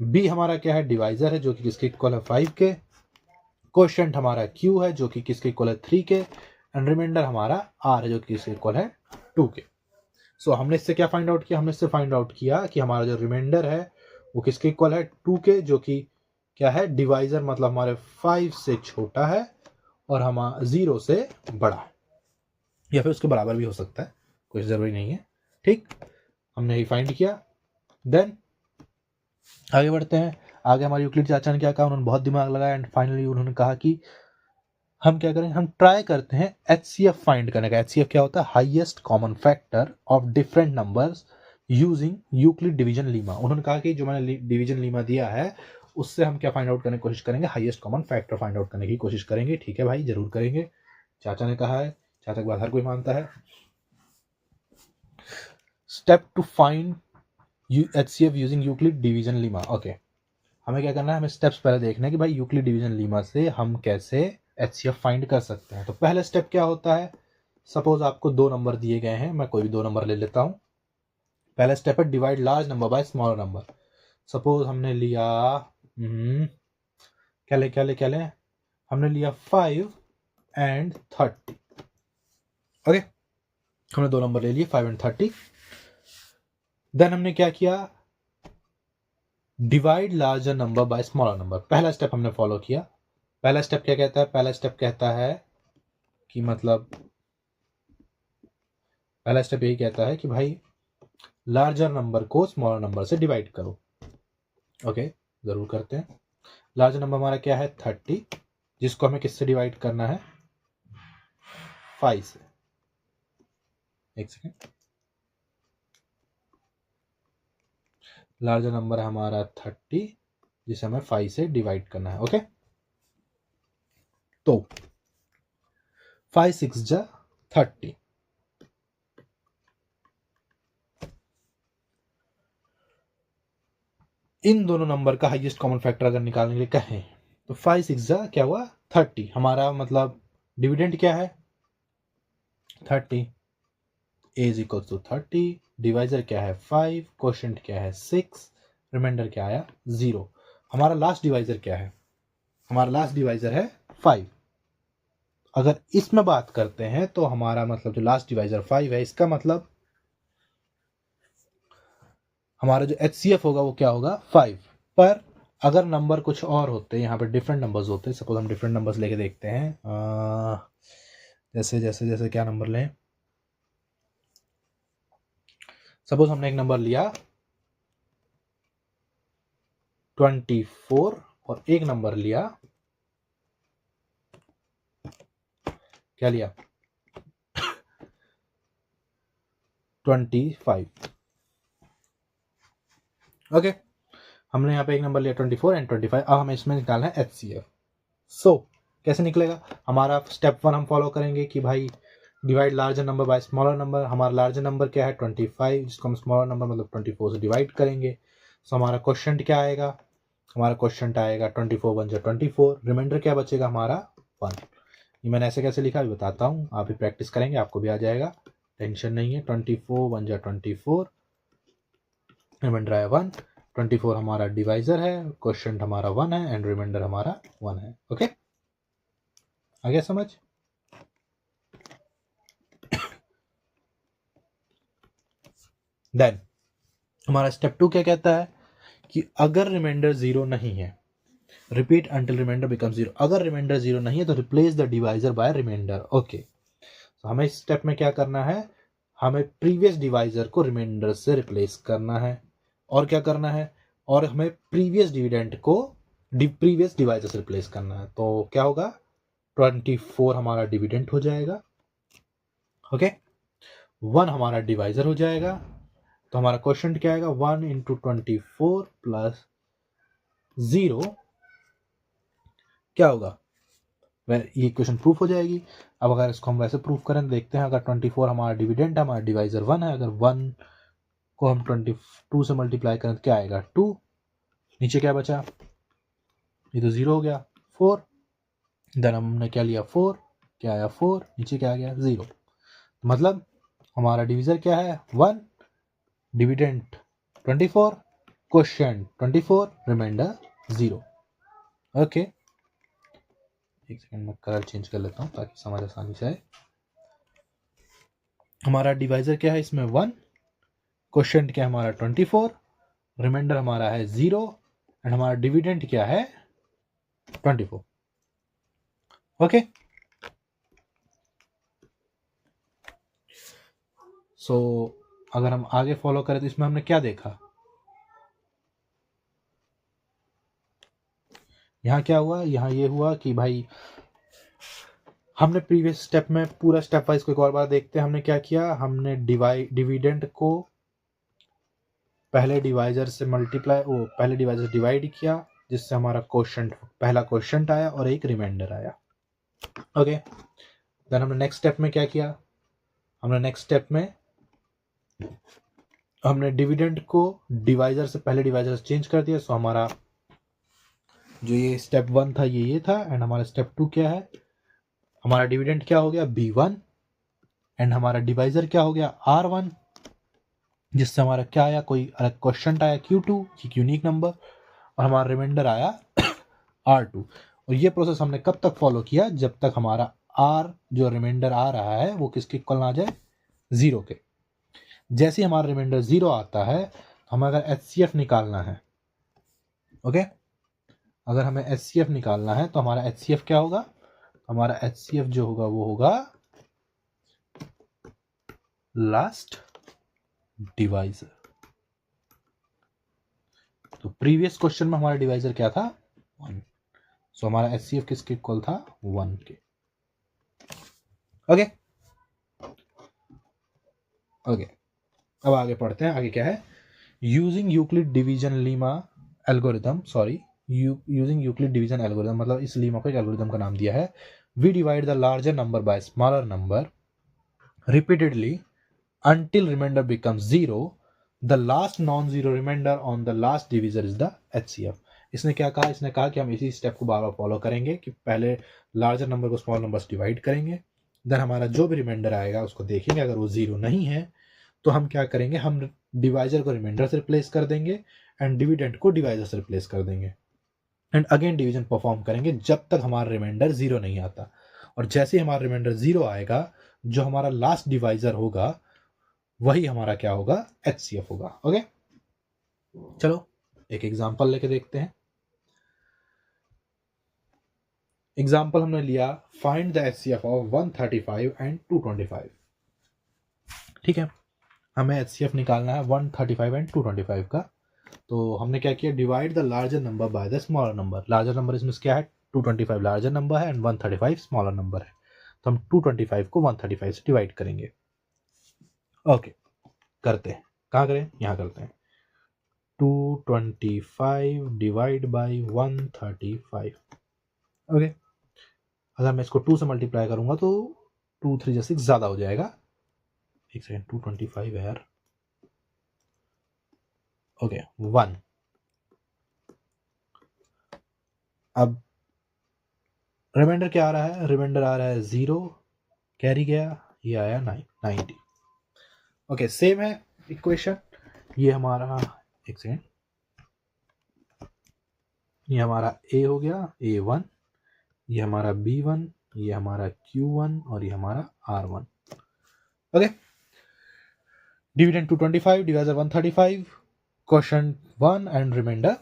बी हमारा क्या है? डिवाइजर है, जो कि किसके इक्वल है? 5 के। क्वोशिएंट हमारा क्यू है, जो कि किसके इक्वल है? 3 के। एंड रिमाइंडर हमारा आर है, जो कि किसके इक्वल है? 2 के। सो हमने इससे क्या फाइंड आउट किया? हमने इससे फाइंड आउट किया कि हमारा जो रिमाइंडर है वो किसके इक्वल है? 2 के, जो कि क्या है? डिवाइजर, मतलब हमारे 5 से छोटा है और हमारा 0 से बड़ा है, या फिर उसके बराबर भी हो सकता है, कोई जरूरी नहीं है। ठीक, हमने ही फाइंड किया। देन आगे बढ़ते हैं। आगे हमारे यूक्लिड चाचा ने क्या कहा? उन्होंने बहुत दिमाग लगाया एंड फाइनली उन्होंने कहा कि हम क्या करें? हम ट्राई करते हैं HCF फाइंड करने का। HCF क्या होता है? Highest common factor of different numbers using Euclid division Lima. उन्होंने कहा कि जो मैंने डिवीजन लीमा दिया है उससे हम क्या फाइंड आउट करने की कोशिश करेंगे? Highest common factor find out करने की कोशिश करेंगे। ठीक है भाई, जरूर करेंगे। चाचा ने कहा है, चाचा की बात हर कोई मानता है। Step to find HCF using Euclid division lemma. Okay, हमें क्या करना है, हमें स्टेप्स पहले देखना है कि भाई यूक्लिड डिवीजन लीमा से हम कैसे HCF फाइंड कर सकते हैं। तो पहला स्टेप क्या होता है, सपोज आपको दो नंबर दिए गए हैं, मैं कोई भी दो नंबर ले लेता हूं। पहला स्टेप है divide large number by smaller number. Suppose हमने लिया क्या ले हमने लिया 5 एंड 30। ओके, हमने दो नंबर ले लिए 5 एंड 30। देन हमने क्या किया, divide larger number by smaller number. पहला स्टेप हमने फॉलो किया। पहला स्टेप क्या कहता है, पहला स्टेप कहता है कि मतलब पहला स्टेप यही कहता है कि भाई लार्जर नंबर को स्मॉलर नंबर से डिवाइड करो। ओके, जरूर करते हैं। लार्जर नंबर हमारा क्या है 30, जिसको हमें किससे डिवाइड करना है 5 से। एक सेकेंड, लार्जर नंबर है हमारा 30, जिसे हमें 5 से डिवाइड करना है। ओके, तो 5 6 जा 30। इन दोनों नंबर का हाईएस्ट कॉमन फैक्टर अगर निकालने के लिए कहें तो 5 6 जा क्या हुआ 30। हमारा मतलब डिविडेंड क्या है 30, a is equal to 30, divisor क्या है 5, क्वोशिएंट क्या है 6, रिमाइंडर क्या आया 0। हमारा लास्ट डिवाइजर क्या है, हमारा लास्ट डिवाइजर है 5। अगर इसमें बात करते हैं तो हमारा मतलब जो लास्ट डिवाइजर 5 है, इसका मतलब हमारा जो HCF होगा वो क्या होगा 5। पर अगर नंबर कुछ और होते, यहाँ पर डिफरेंट नंबर्स होते, सपोज हम डिफरेंट नंबर्स लेके देखते हैं, जैसे जैसे जैसे क्या नंबर लें, सपोज हमने एक नंबर लिया 24 और एक नंबर लिया क्या लिया 25। ओके, हमने यहाँ पे एक नंबर लिया 24 एंड 25। अब हमें इसमें निकालना है HCF। सो कैसे निकलेगा, हमारा स्टेप 1 हम फॉलो करेंगे कि भाई divide larger number by smaller number. हमारा लार्जर नंबर क्या है 25, जिसको हम स्मॉलर नंबर मतलब 24 से डिवाइड करेंगे। सो हमारा क्वेश्चन क्या आएगा, हमारा क्वेश्चन आएगा 24 1 जा 24, रिमाइंडर क्या बचेगा हमारा 1। ये मैंने ऐसे कैसे लिखा अभी बताता हूँ, आप भी प्रैक्टिस करेंगे आपको भी आ जाएगा, टेंशन नहीं है। 24 1 जा 24, रिमाइंडर आया 1। 24 हमारा डिवाइजर है, क्वेश्चन हमारा 1 है एंड रिमाइंडर हमारा 1 है। ओके, आ गया समझ। देन हमारा स्टेप 2 क्या कहता है कि अगर रिमाइंडर 0 नहीं है, रिपीट अंटिल रिमाइंडर बिकम 0। अगर रिमाइंडर 0 नहीं है तो replace the divisor by remainder. Okay, तो हमें इस स्टेप में क्या करना है, हमें प्रीवियस डिवाइजर को रिमाइंडर से रिप्लेस करना है, और क्या करना है, और हमें प्रीवियस डिविडेंड को प्रीवियस डिवाइजर से रिप्लेस करना है। तो क्या होगा 24 हमारा डिविडेंड हो जाएगा। ओके, 1 हमारा डिवाइजर हो जाएगा। तो हमारा क्वेश्चन क्या आएगा 1 इंटू 24 प्लस 0 क्या होगा, ये इक्वेशन प्रूफ हो जाएगी। अब अगर इसको हम वैसे प्रूफ करें देखते हैं, अगर 24 हमारा डिविडेंड है, हमारा डिवाइजर 1 है, अगर 1 को हम 22 से मल्टीप्लाई करें तो क्या आएगा 2, नीचे क्या बचा, ये तो 0 हो गया 4, देन हमने क्या लिया 4, क्या आया 4, नीचे क्या आ गया 0। मतलब हमारा डिविजर क्या है 1, डिविडेंड 24, क्वोशिएंट 24, रिमाइंडर 0। ओके, एक सेकंड में कलर चेंज कर लेता हूँ ताकि समझ आसानी से आए। हमारा डिवाइजर क्या है इसमें 1, क्वोशिएंट क्या है हमारा 24, रिमाइंडर हमारा है 0 एंड हमारा डिविडेंड क्या है 24। ओके, सो अगर हम आगे फॉलो करें तो इसमें हमने क्या देखा, यहाँ क्या हुआ, यहाँ ये हुआ कि भाई हमने प्रीवियस स्टेप में पूरा स्टेप वाइज को एक और बार देखते हैं, हमने क्या किया, हमने डिविडेंड को पहले डिवाइजर से मल्टीप्लाई, वो पहले डिवाइजर डिवाइड किया, जिससे हमारा क्वोशिएंट, पहला क्वोशिएंट आया और एक रिमाइंडर आया। ओके, देन हमने नेक्स्ट स्टेप में क्या किया, हमने नेक्स्ट स्टेप में हमने डिविडेंड को डिवाइजर से पहले डिवाइजर से चेंज कर दिया। सो हमारा जो ये स्टेप 1 था ये था, एंड हमारा स्टेप 2 क्या है, हमारा डिविडेंड क्या हो गया B1, एंड हमारा डिवाइजर क्या हो गया R1, जिससे हमारा क्या आया, कोई अलग क्वेश्चन आया Q2, यूनिक नंबर, और हमारा रिमाइंडर आया R2। और ये प्रोसेस हमने कब तक फॉलो किया, जब तक हमारा R जो रिमाइंडर आ रहा है वो किसके इक्वल ना आ जाए, 0 के। जैसे ही हमारा रिमाइंडर 0 आता है, हमें अगर HCF निकालना है, ओके, अगर हमें HCF निकालना है तो हमारा HCF क्या होगा, हमारा HCF जो होगा वो होगा लास्ट डिवाइजर। तो प्रीवियस क्वेश्चन में हमारा डिवाइजर क्या था, 1। सो हमारा HCF किसके इक्वल था, 1 के। ओके ओके, अब आगे पढ़ते हैं। आगे क्या है, using Euclid division Lima algorithm, using Euclid division algorithm, मतलब इस लीमा को एक एल्गोरिथम का नाम दिया है। We divide the larger number by smaller number repeatedly until remainder becomes 0, the last non-zero remainder on the last divisor is the HCF। इसने क्या कहा, इसने कहा कि हम इसी स्टेप को बार बार फॉलो करेंगे कि पहले लार्जर नंबर को स्मॉल नंबर से डिवाइड करेंगे, देन हमारा जो भी रिमाइंडर आएगा उसको देखेंगे, अगर वो 0 नहीं है तो हम क्या करेंगे, हम डिवाइजर को रिमाइंडर से रिप्लेस कर देंगे एंड डिविडेंड को डिवाइजर से रिप्लेस कर देंगे, एंड अगेन डिवीजन परफॉर्म करेंगे जब तक हमारा रिमाइंडर 0 नहीं आता। और जैसे ही हमारा रिमाइंडर 0 आएगा, जो हमारा लास्ट डिवाइजर होगा वही हमारा क्या होगा, HCF होगा। ओके, चलो एक एग्जांपल लेके देखते हैं। एग्जांपल हमने लिया, find the HCF of 135 and 225। ठीक है, हमें HCF निकालना है 135 एंड 225 का। तो हमने क्या किया, divide the larger number by the smaller number. Larger number इसमें क्या है, 225 लार्जर नंबर है एंड 135 स्मॉलर नंबर है, तो हम 225 को 135 से डिवाइड करेंगे। ओके, करते हैं, कहाँ करें, यहाँ करते हैं। 225 डिवाइड बाई 135। ओके, अगर मैं इसको 2 से मल्टीप्लाई करूंगा तो 2 3 जैसे ज़्यादा हो जाएगा। एक सेकेंड, 225 है यार। ओके, 1। अब रिमाइंडर क्या आ रहा है, रिमाइंडर आ रहा है 0, कैरी गया, ये आया 90। ओके, सेम है इक्वेशन। ये हमारा, एक सेकेंड, ये हमारा A हो गया, A1, ये हमारा B1, ये हमारा Q1 और ये हमारा R1। Okay, dividend 225, divisor 135, question 1 and remainder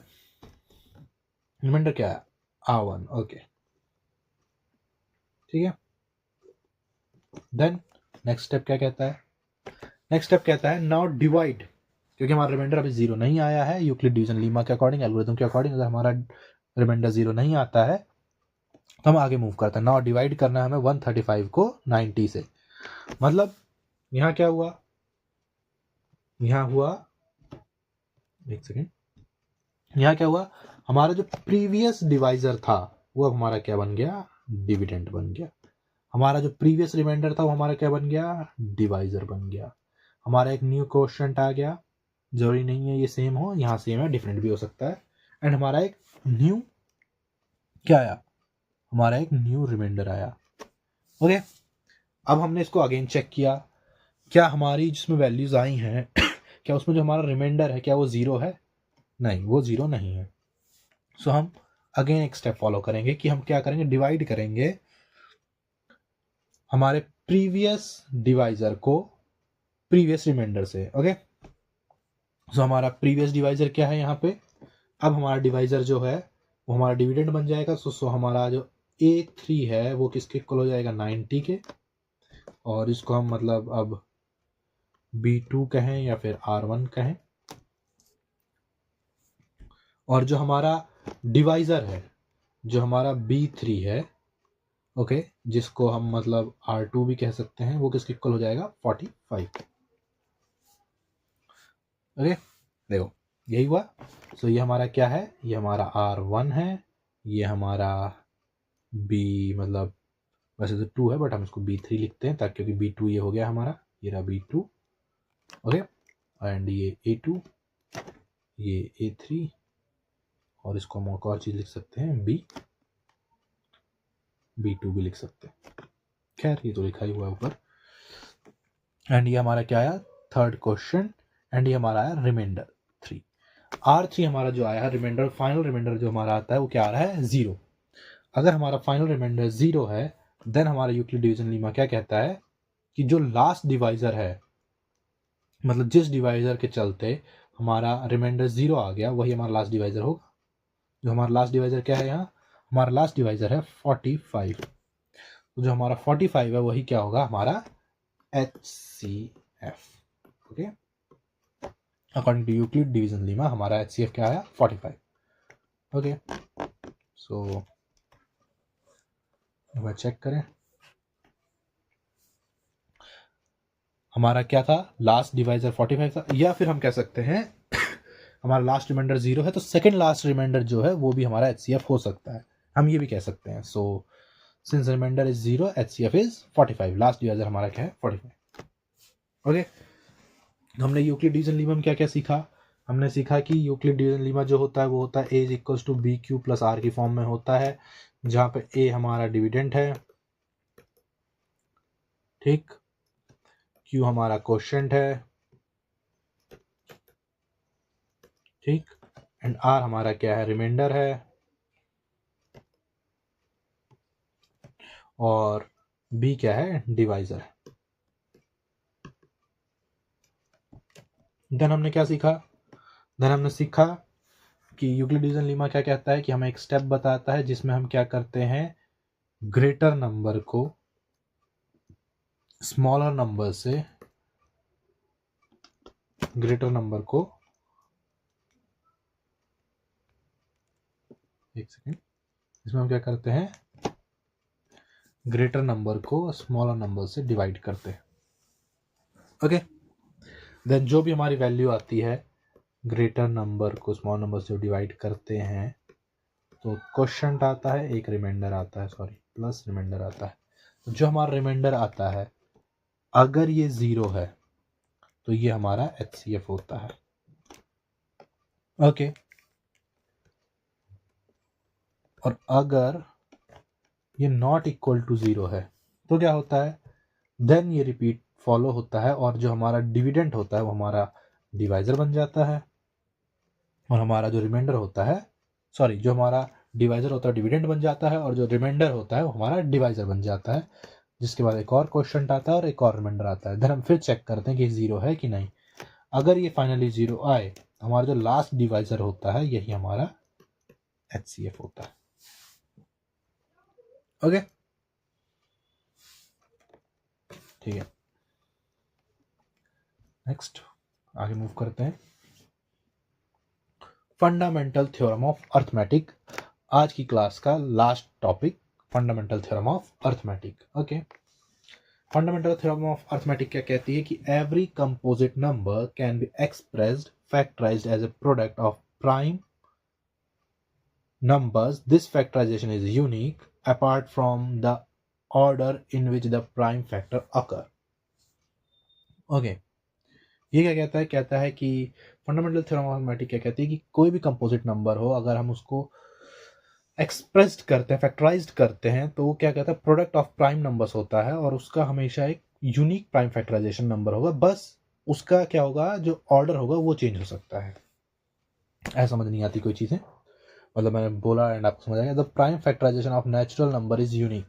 क्या है, R1। ओके, ठीक है। देन नेक्स्ट स्टेप क्या कहता है, नेक्स्ट स्टेप कहता है नाउ डिवाइड, क्योंकि हमारा रिमाइंडर अभी 0 नहीं आया है, यूक्लिड डिवीजन लीमा के अकॉर्डिंग, एल्गोरिथम के अकॉर्डिंग अगर हमारा रिमाइंडर 0 नहीं आता है तो हम आगे मूव करते हैं। नाउ डिवाइड करना है हमें 135 को 90 से। मतलब यहाँ क्या हुआ, यहाँ हुआ, एक सेकेंड, यहाँ क्या हुआ, हमारा जो प्रीवियस डिवाइजर था वो अब हमारा क्या बन गया, डिविडेंड बन गया। हमारा जो प्रीवियस रिमाइंडर था वो हमारा क्या बन गया, डिवाइजर बन गया। हमारा एक न्यू क्वोशिएंट आ गया, जरूरी नहीं है ये सेम हो, यहाँ सेम है, डिफरेंट भी हो सकता है। एंड हमारा एक न्यू क्या आया, हमारा एक न्यू रिमाइंडर आया। ओके, अब हमने इसको अगेन चेक किया, क्या हमारी जिसमें वैल्यूज आई हैं क्या उसमें जो हमारा रिमाइंडर है क्या वो 0 है, नहीं वो 0 नहीं है। सो हम अगेन एक स्टेप फॉलो करेंगे कि हम क्या करेंगे, डिवाइड करेंगे हमारे प्रीवियस डिवाइजर को प्रीवियस रिमाइंडर से। ओके, सो हमारा प्रीवियस डिवाइजर क्या है यहाँ पे, अब हमारा डिवाइजर जो है वो हमारा डिविडेंड बन जाएगा। सो हमारा जो A3 है वो किसके इक्वल हो जाएगा, 90 के, और इसको हम मतलब अब B2 कहें या फिर R1 कहें। और जो हमारा डिवाइजर है, जो हमारा B3 है, ओके, जिसको हम मतलब R2 भी कह सकते हैं, वो किसके इक्वल हो जाएगा, 45। ओके, देखो यही हुआ। सो ये हमारा क्या है, ये हमारा R1 है, ये हमारा B मतलब वैसे तो 2 है बट हम इसको B3 लिखते हैं ताकि, क्योंकि B2 ये हो गया हमारा, ये रहा B2। ओके, एंड ये A2, ये A3, और इसको हम एक और चीज लिख सकते हैं B2 भी लिख सकते हैं। खैर ये तो लिखा ही हुआ है ऊपर। एंड ये हमारा क्या आया, थर्ड क्वेश्चन, एंड ये हमारा आया रिमाइंडर 3। R3 हमारा जो आया है रिमाइंडर, फाइनल रिमाइंडर जो हमारा आता है वो क्या आ रहा है, 0। अगर हमारा फाइनल रिमाइंडर 0 है देन हमारा यूक्लिड डिवीजन लीमा क्या कहता है कि जो लास्ट डिवाइजर है, मतलब जिस डिवाइजर के चलते हमारा रिमाइंडर 0 आ गया वही हमारा लास्ट डिवाइजर होगा। जो हमारा लास्ट डिवाइजर क्या है, यहाँ हमारा लास्ट डिवाइजर है 45। तो जो हमारा 45 है वही क्या होगा, हमारा HCF। Okay, according to Euclid division lemma हमारा HCF क्या आया, 45। ओके, सो एक बार चेक करें, हमारा क्या था, लास्ट डिवाइजर 45 था, या फिर हम कह सकते हैं हमारा लास्ट रिमाइंडर 0 है तो सेकंड लास्ट रिमाइंडर जो है वो भी हमारा HCF हो सकता है, हम ये भी कह सकते हैं। So since reminder is 0, HCF is 45, last divisor हमारा क्या है, 45। ओके, हमने यूक्लिड डिवीजन लीमा में क्या क्या सीखा, हमने सीखा कि यूक्लिड डिवीजन लीमा जो होता है वो होता है A is equal to BQ plus R की फॉर्म में होता है, जहां पे A हमारा डिविडेंट है, ठीक, Q हमारा क्वोशिएंट है, ठीक, एंड R हमारा क्या है, रिमाइंडर है, और B क्या है, डिवाइजर। देन हमने क्या सीखा, देन हमने सीखा कि यूक्लिड डिवीजन लीमा क्या कहता है कि हमें एक स्टेप बताता है जिसमें हम क्या करते हैं, ग्रेटर नंबर को स्मॉलर नंबर से, ग्रेटर नंबर को, एक सेकेंड, इसमें हम क्या करते हैं, ग्रेटर नंबर को स्मॉलर नंबर से डिवाइड करते हैं। ओके, देन जो भी हमारी वैल्यू आती है, ग्रेटर नंबर को स्मॉल नंबर से डिवाइड करते हैं तो क्वोशिएंट आता है, एक रिमाइंडर आता है, सॉरी प्लस रिमाइंडर आता है। तो जो हमारा रिमाइंडर आता है अगर ये 0 है तो ये हमारा HCF होता है। ओके, और अगर ये नॉट इक्वल टू 0 है तो क्या होता है, देन ये रिपीट फॉलो होता है और जो हमारा डिविडेंट होता है वो हमारा डिवाइजर बन जाता है, और हमारा जो रिमाइंडर होता है, सॉरी जो हमारा डिवाइजर होता है डिविडेंट बन जाता है, और जो रिमाइंडर होता है वो हमारा डिवाइजर बन जाता है, जिसके बाद एक और क्वोशिएंट आता है और एक और रिमाइंडर आता है। देन हम फिर चेक करते हैं कि 0 है कि नहीं। अगर ये फाइनली 0 आए, हमारा जो लास्ट डिवाइजर होता है यही हमारा HCF होता है। ओके, ठीक है, नेक्स्ट आगे मूव करते हैं। फंडामेंटल थ्योरम ऑफ अर्थमेटिक, आज की क्लास का last topic, fundamental theorem of arithmetic. Okay, fundamental theorem of arithmetic क्या कहती है कि every composite number can be expressed factorized as a product of prime numbers. This factorization is unique apart from the order in which the prime factor occur. Okay, ये क्या कहता है, कहता है कि फंडामेंटल थ्योरम ऑफ अर्थमेटिक क्या कहती है कि कोई भी कंपोजिट नंबर हो अगर हम उसको एक्सप्रेस्ड करते हैं, फैक्टराइज्ड करते हैं, तो वो क्या कहता है, प्रोडक्ट ऑफ प्राइम नंबर्स होता है और उसका हमेशा एक यूनिक प्राइम फैक्टराइजेशन नंबर होगा, बस उसका क्या होगा, जो ऑर्डर होगा वो चेंज हो सकता है। ऐसा समझ नहीं आती कोई चीजें, मतलब मैंने बोला एंड आपको समझ आएगा। The prime factorization of natural number is unique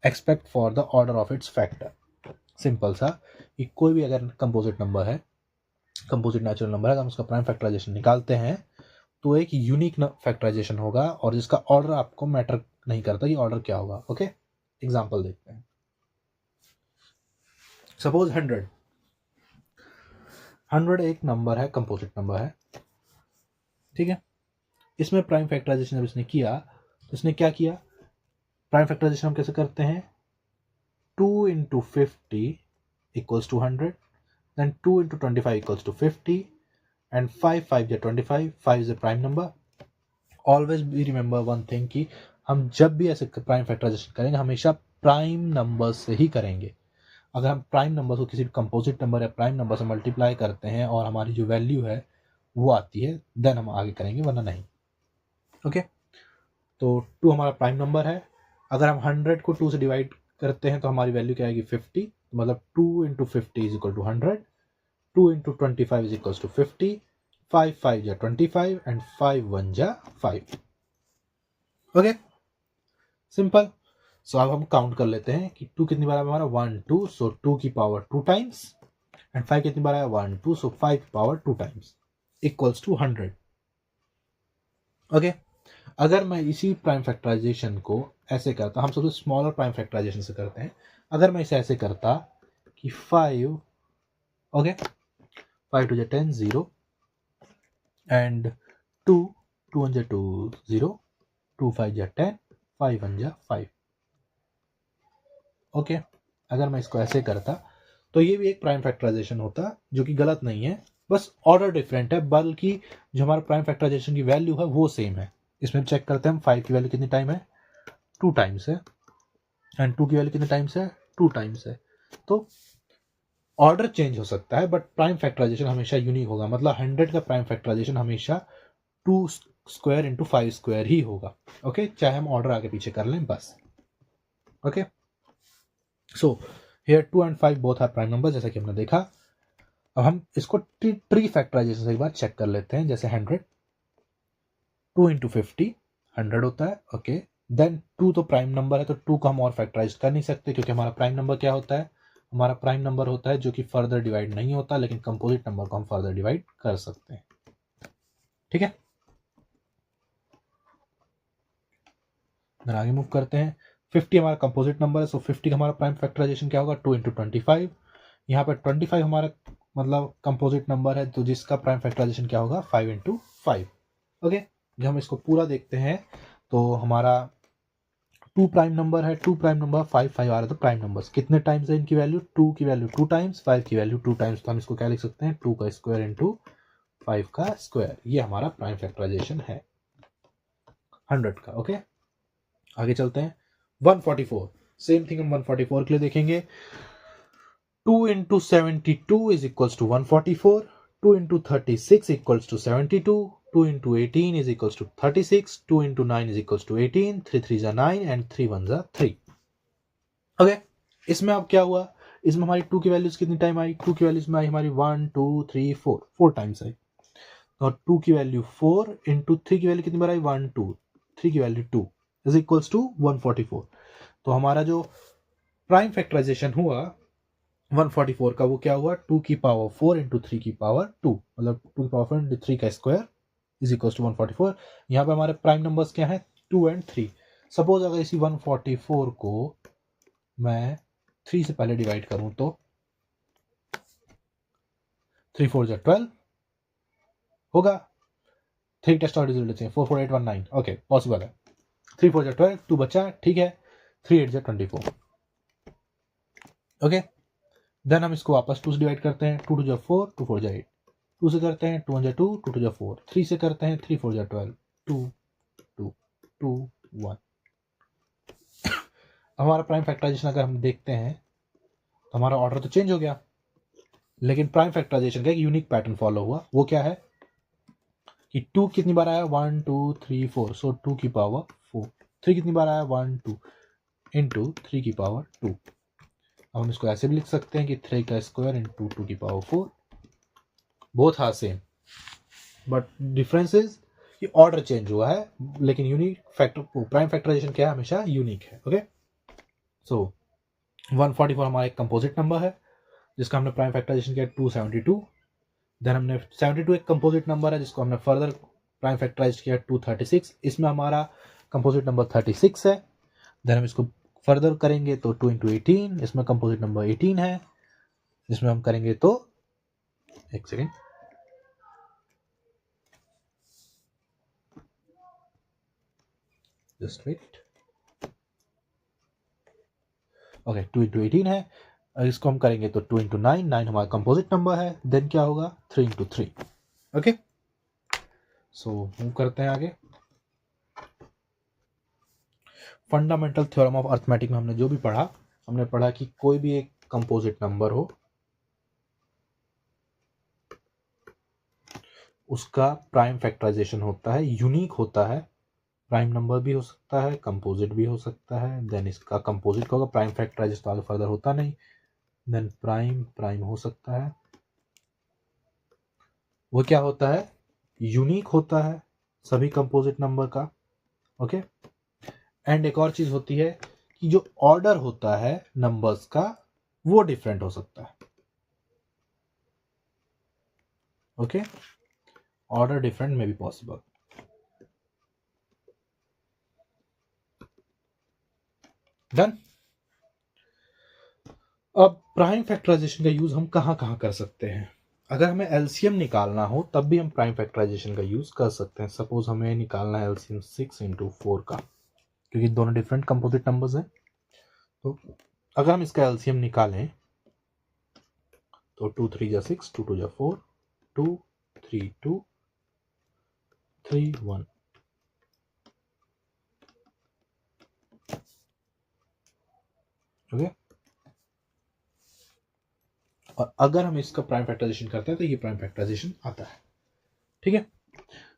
expect for the order of its factor. Simple सा, कि कोई भी अगर कंपोजिट नंबर है, कंपोजिट नेचुरल नंबर है, अगर हम उसका प्राइम फैक्टराइजेशन निकालते हैं तो एक यूनिक फैक्टराइजेशन होगा और जिसका ऑर्डर आपको मैटर नहीं करता कि ऑर्डर क्या होगा। ओके, एग्जांपल देखते हैं। सपोज 100 एक नंबर है, कंपोजिट नंबर है, ठीक है। इसमें प्राइम फैक्टराइजेशन जब इसने किया तो इसने क्या किया, प्राइम फैक्टराइजेशन हम कैसे करते हैं, 2 into 50 equals to 100, then 2 into 25 equals to 50, and 5 is 25, 5 is a prime number. Always be remember one thing कि हम जब भी ऐसे प्राइम फैक्टराइजेशन करेंगे हमेशा प्राइम नंबर से ही करेंगे। अगर हम प्राइम नंबर को किसी भी कंपोजिट नंबर या प्राइम नंबर से मल्टीप्लाई करते हैं और हमारी जो वैल्यू है वो आती है, देन हम आगे करेंगे, वरना नहीं। ओके, तो 2 हमारा प्राइम नंबर है। अगर हम 100 को 2 से डिवाइड करते हैं तो हमारी वैल्यू क्या आएगी 50, मतलब 2 into 50 is equal to 100, 2 into 25 is equal to 50, 5 5 जा 25 एंड 5 1 जा 5। Okay, simple. सो अब हम काउंट कर लेते हैं कि 2 कितनी बार हमारा 1 2, सो 2 की पावर 2 टाइम्स, एंड 5 कितनी बार आया 1 2, सो 5 की power 2 times equals to 100। Okay, अगर मैं इसी प्राइम फैक्टराइजेशन को ऐसे करता, हम सबसे स्मॉलर प्राइम फैक्टराइजेशन से करते हैं, अगर मैं इसे ऐसे करता कि 5, ओके, 5 2 जा 10 0 एंड 2 2 1 जा 2 0, 2 5 जा 10, 5 1 जा 5। ओके, अगर मैं इसको ऐसे करता तो ये भी एक प्राइम फैक्टराइजेशन होता, जो कि गलत नहीं है, बस ऑर्डर डिफरेंट है, बल्कि जो हमारा प्राइम फैक्टराइजेशन की वैल्यू है वो सेम है। इसमें चेक करते हैं हम, 5 की वैल्यू कितनी टाइम है 2 टाइम्स है, एंड 2 की वैल्यू कितने टाइम्स है 2 टाइम्स है। तो ऑर्डर चेंज हो सकता है बट प्राइम फैक्टराइजेशन हमेशा यूनिक होगा, मतलब 100 का प्राइम फैक्टराइजेशन हमेशा 2 स्क्वायर इंटू 5 स्क्वायर ही होगा। ओके, चाहे हम ऑर्डर आगे पीछे कर लें बस। Okay, so here 2 and 5 both are prime number, जैसा कि हमने देखा। अब हम इसको ट्री फैक्टराइजेशन से एक बार चेक कर लेते हैं। जैसे 100, 2 इंटू 50 100 होता है। ओके, देन 2 तो प्राइम नंबर है, तो 2 को हम और फैक्टराइज कर नहीं सकते, क्योंकि हमारा प्राइम नंबर क्या होता है, हमारा प्राइम नंबर होता है जो कि फर्दर डिवाइड नहीं होता, लेकिन कंपोजिट नंबर को हम फर्दर डिवाइड कर सकते हैं। ठीक है, आगे मूव करते हैं। 50 हमारा कंपोजिट नंबर है, सो 50 का हमारा प्राइम फैक्टराइजेशन क्या होगा 2 इंटू 25। यहाँ पर 25 हमारा मतलब कंपोजिट नंबर है, तो जिसका प्राइम फैक्टराइजेशन क्या होगा 5 इंटू 5। ओके, जब हम इसको पूरा देखते हैं तो हमारा 2 प्राइम नंबर है, 2 प्राइम नंबर 5 5 आ रहा है, तो प्राइम नंबर्स कितने टाइम्स है इनकी वैल्यू, 2 की वैल्यू 2 टाइम्स, 5 की वैल्यू 2 टाइम्स, तो हम इसको क्या लिख सकते हैं 2 का स्क्वायर इंटू 5 का स्क्वायर। ये हमारा प्राइम फैक्टराइजेशन है 100 का। ओके, आगे चलते हैं। 144, सेम थिंग हम 144 के लिए देखेंगे। 2 into 72 is equals to 144, 2 into 36 equals to 72, 2 into 18 is equals to 36, 2 into 9 is equals to 18, 3 3 जा 9 and 3 1 जा 3। ओके, इसमें अब क्या हुआ, इसमें हमारी 2 की वैल्यूज कितनी टाइम आई, 2 की वैल्यूज में आई हमारी 1 2 3 4, 4 टाइम्स आई, और 2 की वैल्यू 4 इंटू 3 की वैल्यू कितनी बार आई 1 2, 3 की वैल्यू 2 इज इक्वल्स टू 144। तो हमारा जो प्राइम फैक्टराइजेशन हुआ 144 का, वो क्या हुआ 2 की पावर 4 इंटू 3 की पावर 2, मतलब 2 की पावर 4 इंटू 3 का स्क्वायर इज इक्वल टू 144। यहाँ पे हमारे प्राइम नंबर्स क्या है 2 एंड 3। सपोज अगर इसी 144 को मैं 3 से पहले डिवाइड करूं तो 3 4 जा 12 होगा। 3 टेस्ट और रिजल्ट लेते हैं 4 4 8 1 9। ओके, पॉसिबल है। 3 4 जा 12, 2 बचा, ठीक है। 3 8 जा 24। ओके, देन हम इसको वापस 2 से डिवाइड करते हैं, 2 2 जा 4, 2 4 जा 8, 2 से करते हैं 2 1 जा 2, 2 2 जा 4, 3 से करते हैं 3 4 जा 12, 2 2 2 1। हमारा प्राइम फैक्टराइजेशन अगर हम देखते हैं तो हमारा ऑर्डर तो चेंज हो गया, लेकिन प्राइम फैक्टराइजेशन का एक यूनिक पैटर्न फॉलो हुआ। वो क्या है कि 2 कितनी बार आया 1 2 3 4, सो 2 की पावर 4। 3 कितनी बार आया 1 2 इंटू 3 की पावर 2। अब हम इसको ऐसे भी लिख सकते हैं कि 3 का स्क्वायर इंटू 2 की power 4। Both are same, but difference is कि ऑर्डर चेंज हुआ है, लेकिन यूनिक फैक्टर प्राइम फैक्टराइजेशन क्या है हमेशा यूनिक है। ओके, सो 144 हमारा एक कंपोजिट नंबर है जिसका हमने प्राइम फैक्टराइजेशन किया 272। देन हमने 72 एक कंपोजिट नंबर है जिसको हमने फर्दर प्राइम फैक्टराइज किया 236। इसमें हमारा कंपोजिट नंबर 36 है। देन हम इसको फर्दर करेंगे तो 2 इंटू 18, इसमें कंपोजिट नंबर 18 है। इसमें हम करेंगे तो एक second, just wait. Okay, 2 into 18 है। इसको हम करेंगे तो 2 इंटू 9, 9 हमारा कंपोजिट नंबर है। देन क्या होगा 3 इंटू 3। ओके, सो मूव करते हैं आगे। फंडामेंटल थ्योरम ऑफ अर्थमेटिक में हमने जो भी पढ़ा, हमने पढ़ा कि कोई भी एक कंपोजिट नंबर हो उसका प्राइम फैक्टराइजेशन होता है, यूनिक होता है। प्राइम नंबर भी हो सकता है, कंपोजिट भी हो सकता है। देन इसका कंपोजिट का होगा, प्राइम फैक्टराइजेशन तो आगे फर्दर होता नहीं। देन प्राइम हो सकता है, वो क्या होता है, यूनिक होता है सभी कंपोजिट नंबर का। ओके। एंड एक और चीज होती है कि जो ऑर्डर होता है नंबर्स का वो डिफरेंट हो सकता है। ओके, ऑर्डर डिफरेंट में भी पॉसिबल। डन। अब प्राइम फैक्टराइजेशन का यूज हम कहां कहां कर सकते हैं? अगर हमें एलसीएम निकालना हो तब भी हम प्राइम फैक्टराइजेशन का यूज कर सकते हैं। सपोज हमें निकालना है एलसीएम 6 × 4 का, क्योंकि दोनों डिफरेंट कंपोजिट नंबर्स हैं। तो अगर हम इसका एलसीएम निकालें तो 2 3 6, 2 2 4, 2 3 2 3 1। ओके। और अगर हम इसका प्राइम फैक्टराइजेशन करते हैं तो ये प्राइम फैक्टराइजेशन आता है। ठीक है,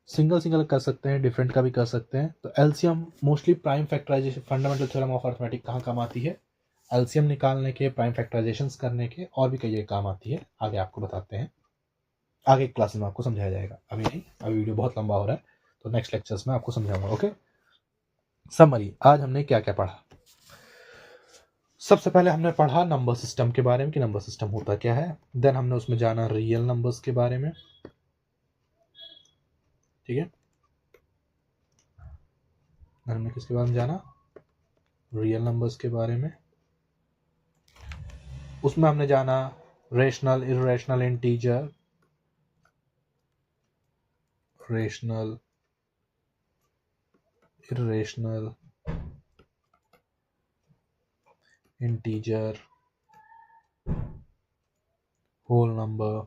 सिंगल सिंगल कर सकते हैं, डिफरेंट का भी कर सकते हैं। तो LCM mostly prime factorization, fundamental theorem of arithmetic कहाँ काम आती है? एलसीएम निकालने के, प्राइम फैक्टराइजेशंस करने के, और भी कई जगह काम आती है। आगे आपको बताते हैं, आगे क्लास में आपको समझाया जाएगा, अभी नहीं, अभी वीडियो बहुत लंबा हो रहा है, तो नेक्स्ट लेक्चर्स में आपको समझाऊंगा। ओके। समरी, आज हमने क्या क्या पढ़ा? सबसे पहले हमने पढ़ा नंबर सिस्टम के बारे में कि नंबर सिस्टम होता क्या है। देन हमने उसमें जाना रियल नंबर्स के बारे में। ठीक है, हमने किसके बारे में जाना? रियल नंबर्स के बारे में। उसमें हमने जाना rational, irrational, integer, rational, irrational, integer, whole number,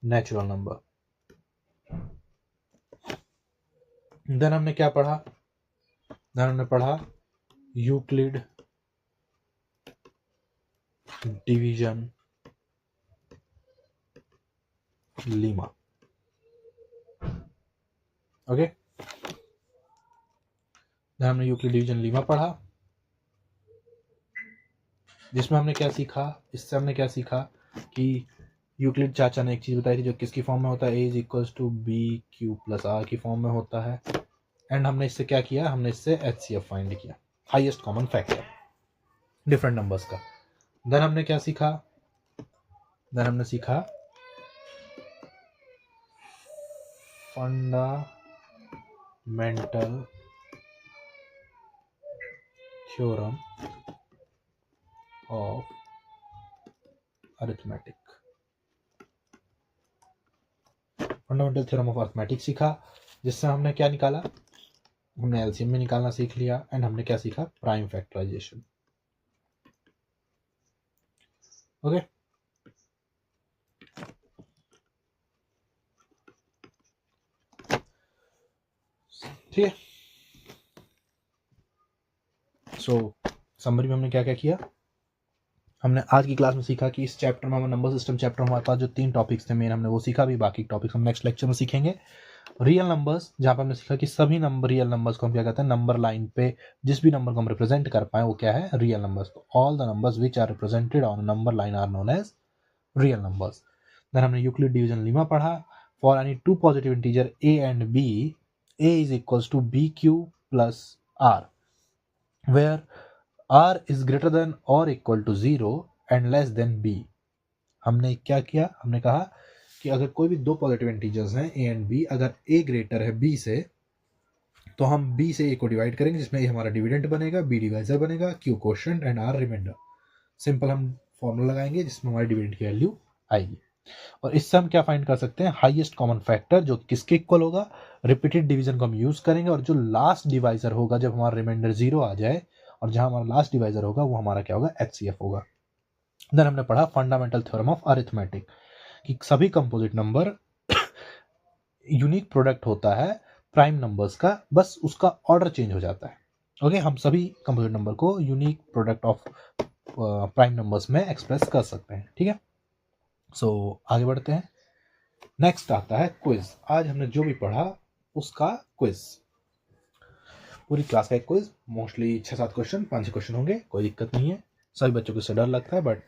natural number. Then हमने क्या पढ़ा? देन हमने पढ़ा Euclid division lemma. Okay. Then हमने यूक्लिड डिवीजन लीमा पढ़ा, जिसमें हमने क्या सीखा? इससे हमने क्या सीखा कि यूक्लिड चाचा ने एक चीज बताई थी जो किसकी फॉर्म में होता है? a = bq + r की फॉर्म में होता है। एंड हमने इससे क्या किया? हमने इससे HCF फाइंड किया, highest common factor different numbers का। देन हमने क्या सीखा? देन हमने सीखा fundamental theorem of arithmetic. Fundamental theorem of arithmetic सीखा, जिससे हमने क्या निकाला? हमने एलसीएम में निकालना सीख लिया। एंड हमने क्या सीखा? Prime factorization. ओके। ठीक है, सो समरी में हमने क्या क्या किया? हमने आज की क्लास में सीखा कि इस चैप्टर में, हमारे नंबर सिस्टम चैप्टर में हमारे पास जो 3 टॉपिक्स थे मेन, हमने वो सीखा। भी बाकी टॉपिक्स हम नेक्स्ट लेक्चर में सीखेंगे। रियल नंबर्स, जहां पर हमने सीखा कि सभी नंबर, रियल नंबर्स को हम क्या कहते हैं? नंबर लाइन पे जिस भी नंबर को हम रिप्रेजेंट कर पाए वो क्या है? Real numbers. तो all the numbers which are represented on number line are known as real numbers. Then हमने यूक्लिड डिवीजन लीमा पढ़ा। For any two positive integer a and b, a = bq + r, where r is greater than or equal to 0 and less than b। हमने क्या किया? हमने कहा कि अगर कोई भी दो पॉजिटिव इंटीजर्स हैं a एंड b, अगर a ग्रेटर है b से, तो हम b से a को डिवाइड करेंगे, जिसमें a हमारा डिविडेंड बनेगा, b डिवाइजर बनेगा, q quotient and r remainder. Simple हम फॉर्मूला लगाएंगे जिसमें हमारी डिविडेंड की वैल्यू आएगी। और इससे हम क्या फाइंड कर सकते हैं? हाईएस्ट कॉमन फैक्टर, जो किसके इक्वल होगा? रिपीटेड डिवीजन को हम यूज करेंगे, और जो लास्ट डिवाइजर होगा जब हमारा रिमाइंडर 0 आ जाए, और जहां हमारा लास्ट डिवाइजर होगा वो हमारा क्या होगा? HCF होगा। देन हमने पढ़ा फंडामेंटल थ्योरम ऑफ अरिथमेटिक, कि सभी कंपोजिट नंबर यूनिक प्रोडक्ट होता है प्राइम नंबर्स का, बस उसका ऑर्डर चेंज हो जाता है। ओके, हम सभी कंपोजिट नंबर को unique product of prime numbers में एक्सप्रेस कर सकते हैं, ठीक है। सो आगे बढ़ते हैं। नेक्स्ट आता है क्विज। आज हमने जो भी पढ़ा उसका क्विज, पूरी क्लास का एक क्विज, मोस्टली 6-7 क्वेश्चन, 5-6 क्वेश्चन होंगे, कोई दिक्कत नहीं है। सभी बच्चों को इससे डर लगता है, बट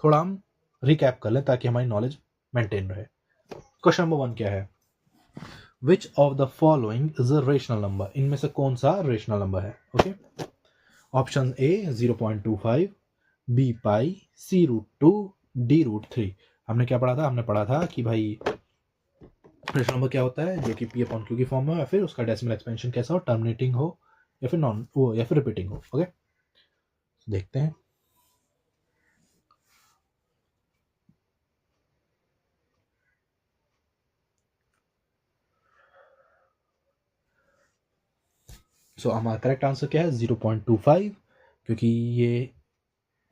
थोड़ा हम रिकैप कर लें ताकि हमारी नॉलेज मेंटेन रहे। क्वेश्चन नंबर 1 क्या है? Which of the following is a rational number? इनमें से कौन सा रेशनल नंबर है? Okay, option A 0.25, B pi, C √2, D √3। हमने क्या पढ़ा था? हमने पढ़ा था कि भाई रेशनल नंबर क्या होता है, जो कि पी अपॉन क्यू की फॉर्म में हो, या फिर उसका डेसिमल एक्सपेंशन कैसा हो, टर्मिनेटिंग हो या फिर नॉन वो या फिर रिपीटिंग हो। ओके, देखते हैं। सो हमारा करेक्ट आंसर क्या है? 0.25, क्योंकि ये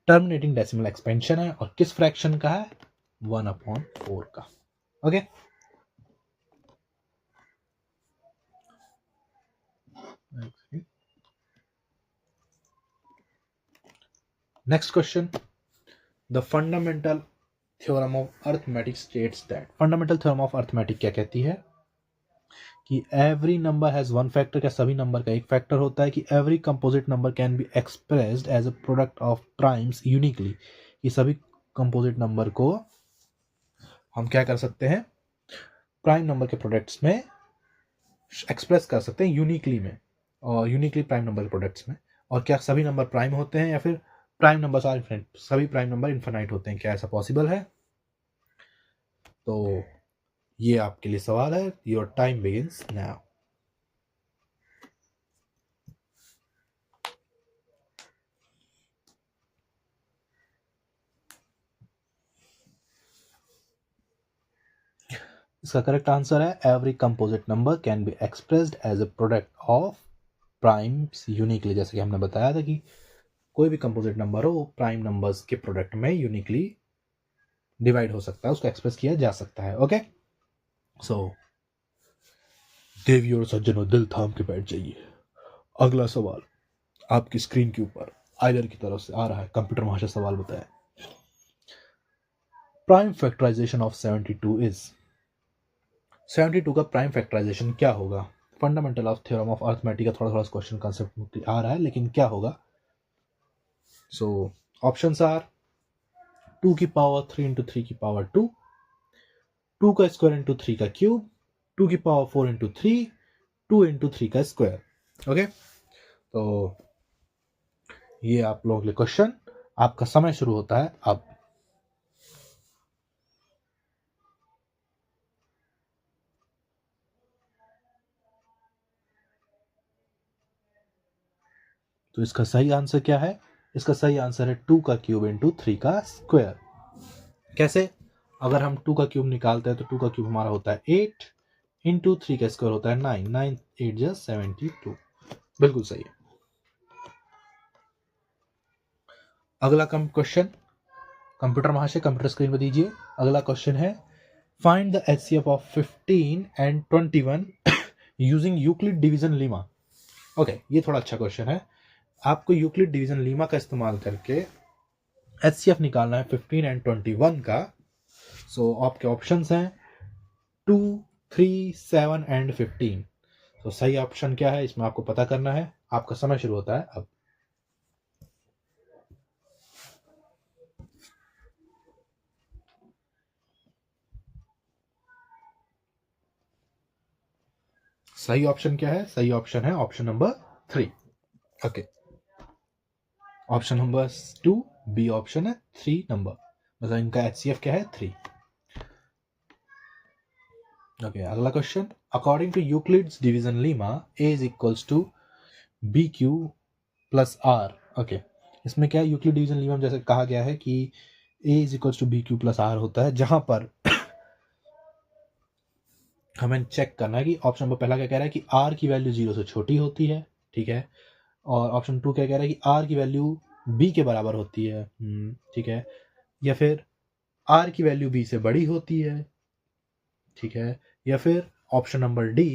टर्मिनेटिंग डेसिमल एक्सपेंशन है और किस फ्रैक्शन का है? 1/4 का। Okay, next question. The fundamental theorem of arithmetic states that. Fundamental theorem of arithmetic क्या कहती है? कि every number has one factor. क्या सभी नंबर का एक फैक्टर होता है? कि every composite number can be expressed as a product of primes uniquely. कि सभी कंपोजिट नंबर को हम क्या कर सकते हैं? प्राइम नंबर के प्रोडक्ट्स में एक्सप्रेस कर सकते हैं यूनिकली में, और यूनिकली प्राइम नंबर के प्रोडक्ट्स में। और क्या सभी नंबर प्राइम होते हैं या फिर प्राइम नंबर्स आर इनफिनिट? सभी प्राइम नंबर इनफिनाइट होते हैं, क्या ऐसा पॉसिबल है? तो ये आपके लिए सवाल है। Your time begins now. इसका करेक्ट आंसर है every composite number can be expressed as a product of primes uniquely. जैसे कि हमने बताया था कि कोई भी कंपोजिट नंबर हो वो प्राइम नंबर्स के प्रोडक्ट में यूनिकली डिवाइड हो सकता है, उसको एक्सप्रेस किया जा सकता है। ओके, सो देवी और सज्जनों, दिल थाम के बैठ जाइए। अगला सवाल आपकी स्क्रीन के ऊपर आइदर की तरफ से आ रहा है। कंप्यूटर महाशय सवाल बताएं। Prime factorization of 72 is. 72 का प्राइम फैक्टराइजेशन क्या होगा? Fundamental of theorem of arithmetic का थोड़ा थोड़ा क्वेश्चन कंसेप्ट आ रहा है, लेकिन क्या होगा? सो ऑप्शंस आर 2 की पावर 3 इंटू 3 की पावर 2, 2 का स्क्वायर इंटू 3 का क्यूब, 2 की पावर 4 इंटू 3, 2 इंटू 3 का स्क्वायर। ओके, तो ये आप लोगों के लिए क्वेश्चन। आपका समय शुरू होता है अब। तो इसका सही आंसर क्या है? इसका सही आंसर है 2 का क्यूब इंटू 3 का स्क्वायर। कैसे? अगर हम 2 का क्यूब निकालते हैं तो 2 का क्यूब हमारा होता है 8, इंटू 3 का स्क्वायर होता है 9, 9 8 जा 72। बिल्कुल सही है। अगला क्वेश्चन कंप्यूटर महाशय कंप्यूटर स्क्रीन पर दीजिए। अगला क्वेश्चन है find the HCF of 15 and 21 using Euclid division lemma. Okay, ये थोड़ा अच्छा क्वेश्चन है। आपको यूक्लिड डिवीजन लीमा का इस्तेमाल करके HCF निकालना है 15 एंड 21 का। सो आपके ऑप्शंस हैं 2, 3, 7 एंड 15। तो सही ऑप्शन क्या है इसमें आपको पता करना है। आपका समय शुरू होता है अब। सही ऑप्शन क्या है? सही ऑप्शन है ऑप्शन नंबर 3। ओके, ऑप्शन नंबर 2 बी ऑप्शन है 3 नंबर, मतलब इनका HCF क्या है? 3। ओके, अगला question. According to Euclid's division lemma A is equals to BQ plus R। Okay, इसमें क्या है? यूक्लिड डिवीजन लीमा में जैसे कहा गया है कि A is equals to BQ plus R होता है, जहां पर हमें चेक करना है कि ऑप्शन नंबर पहला क्या कह रहा है कि R की वैल्यू 0 से छोटी होती है, ठीक है। और ऑप्शन 2 क्या कह रहा है कि R की वैल्यू B के बराबर होती है, ठीक है। या फिर R की वैल्यू B से बड़ी होती है, ठीक है। या फिर ऑप्शन नंबर डी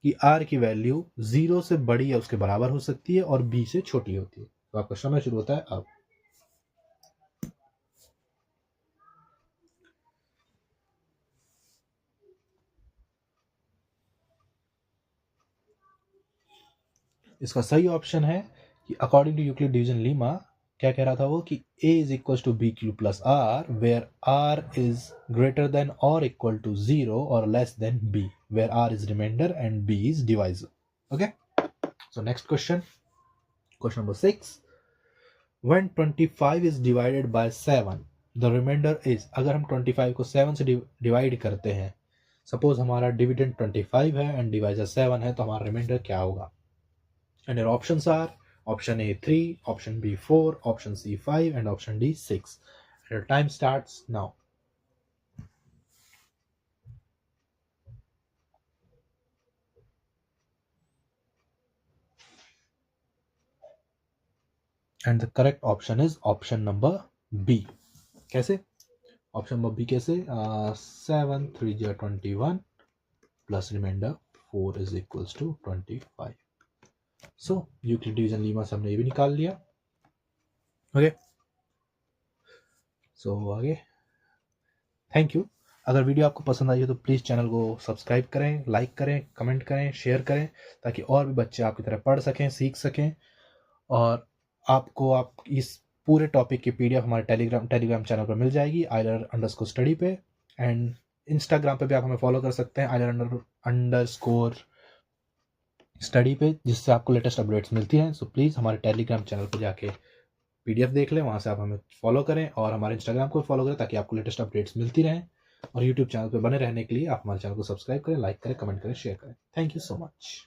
कि R की वैल्यू 0 से बड़ी या उसके बराबर हो सकती है और B से छोटी होती है। तो आपका समय शुरू होता है अब। इसका सही ऑप्शन है कि according to Euclid division lemma क्या कह रहा था वो कि a is equal to B Q plus R where r is greater than और इक्वल टू 0 और less than b where r is remainder and b is divisor. Okay, so next question, question number 6, when 25 is divided by 7 the remainder is, अगर हम 25 को 7 से divide करते हैं, suppose हमारा dividend 25 है एंड डिवाइजर 7 है, तो हमारा रिमाइंडर क्या होगा? And your options are option A 3, option B 4, option C 5 and option D 6। Your time starts now. And the correct option is option number B. कैसे? ऑप्शन नंबर बी कैसे? 7 3 21 plus remainder 4 is equals to 25। So Euclid division lemma से हमने ये भी निकाल लिया। Okay, सो आगे, thank you. अगर वीडियो आपको पसंद आई हो तो प्लीज़ चैनल को सब्सक्राइब करें, लाइक करें, कमेंट करें, शेयर करें, ताकि और भी बच्चे आपकी तरह पढ़ सकें, सीख सकें। और आपको आप इस पूरे टॉपिक की पीडीएफ हमारे टेलीग्राम चैनल पर मिल जाएगी, आइलर_स्टडी पे। एंड इंस्टाग्राम पे भी आप हमें फॉलो कर सकते हैं, आइलर_स्टडी पे, जिससे आपको लेटेस्ट अपडेट्स मिलती हैं। सो प्लीज़ हमारे टेलीग्राम चैनल पर जाके पीडीएफ देख लें, वहाँ से आप हमें फॉलो करें और हमारे इंस्टाग्राम को फॉलो करें, ताकि आपको लेटेस्ट अपडेट्स मिलती रहें। और यूट्यूब चैनल पर बने रहने के लिए आप हमारे चैनल को सब्सक्राइब करें, लाइक करें, कमेंट करें, शेयर करें। Thank you so much.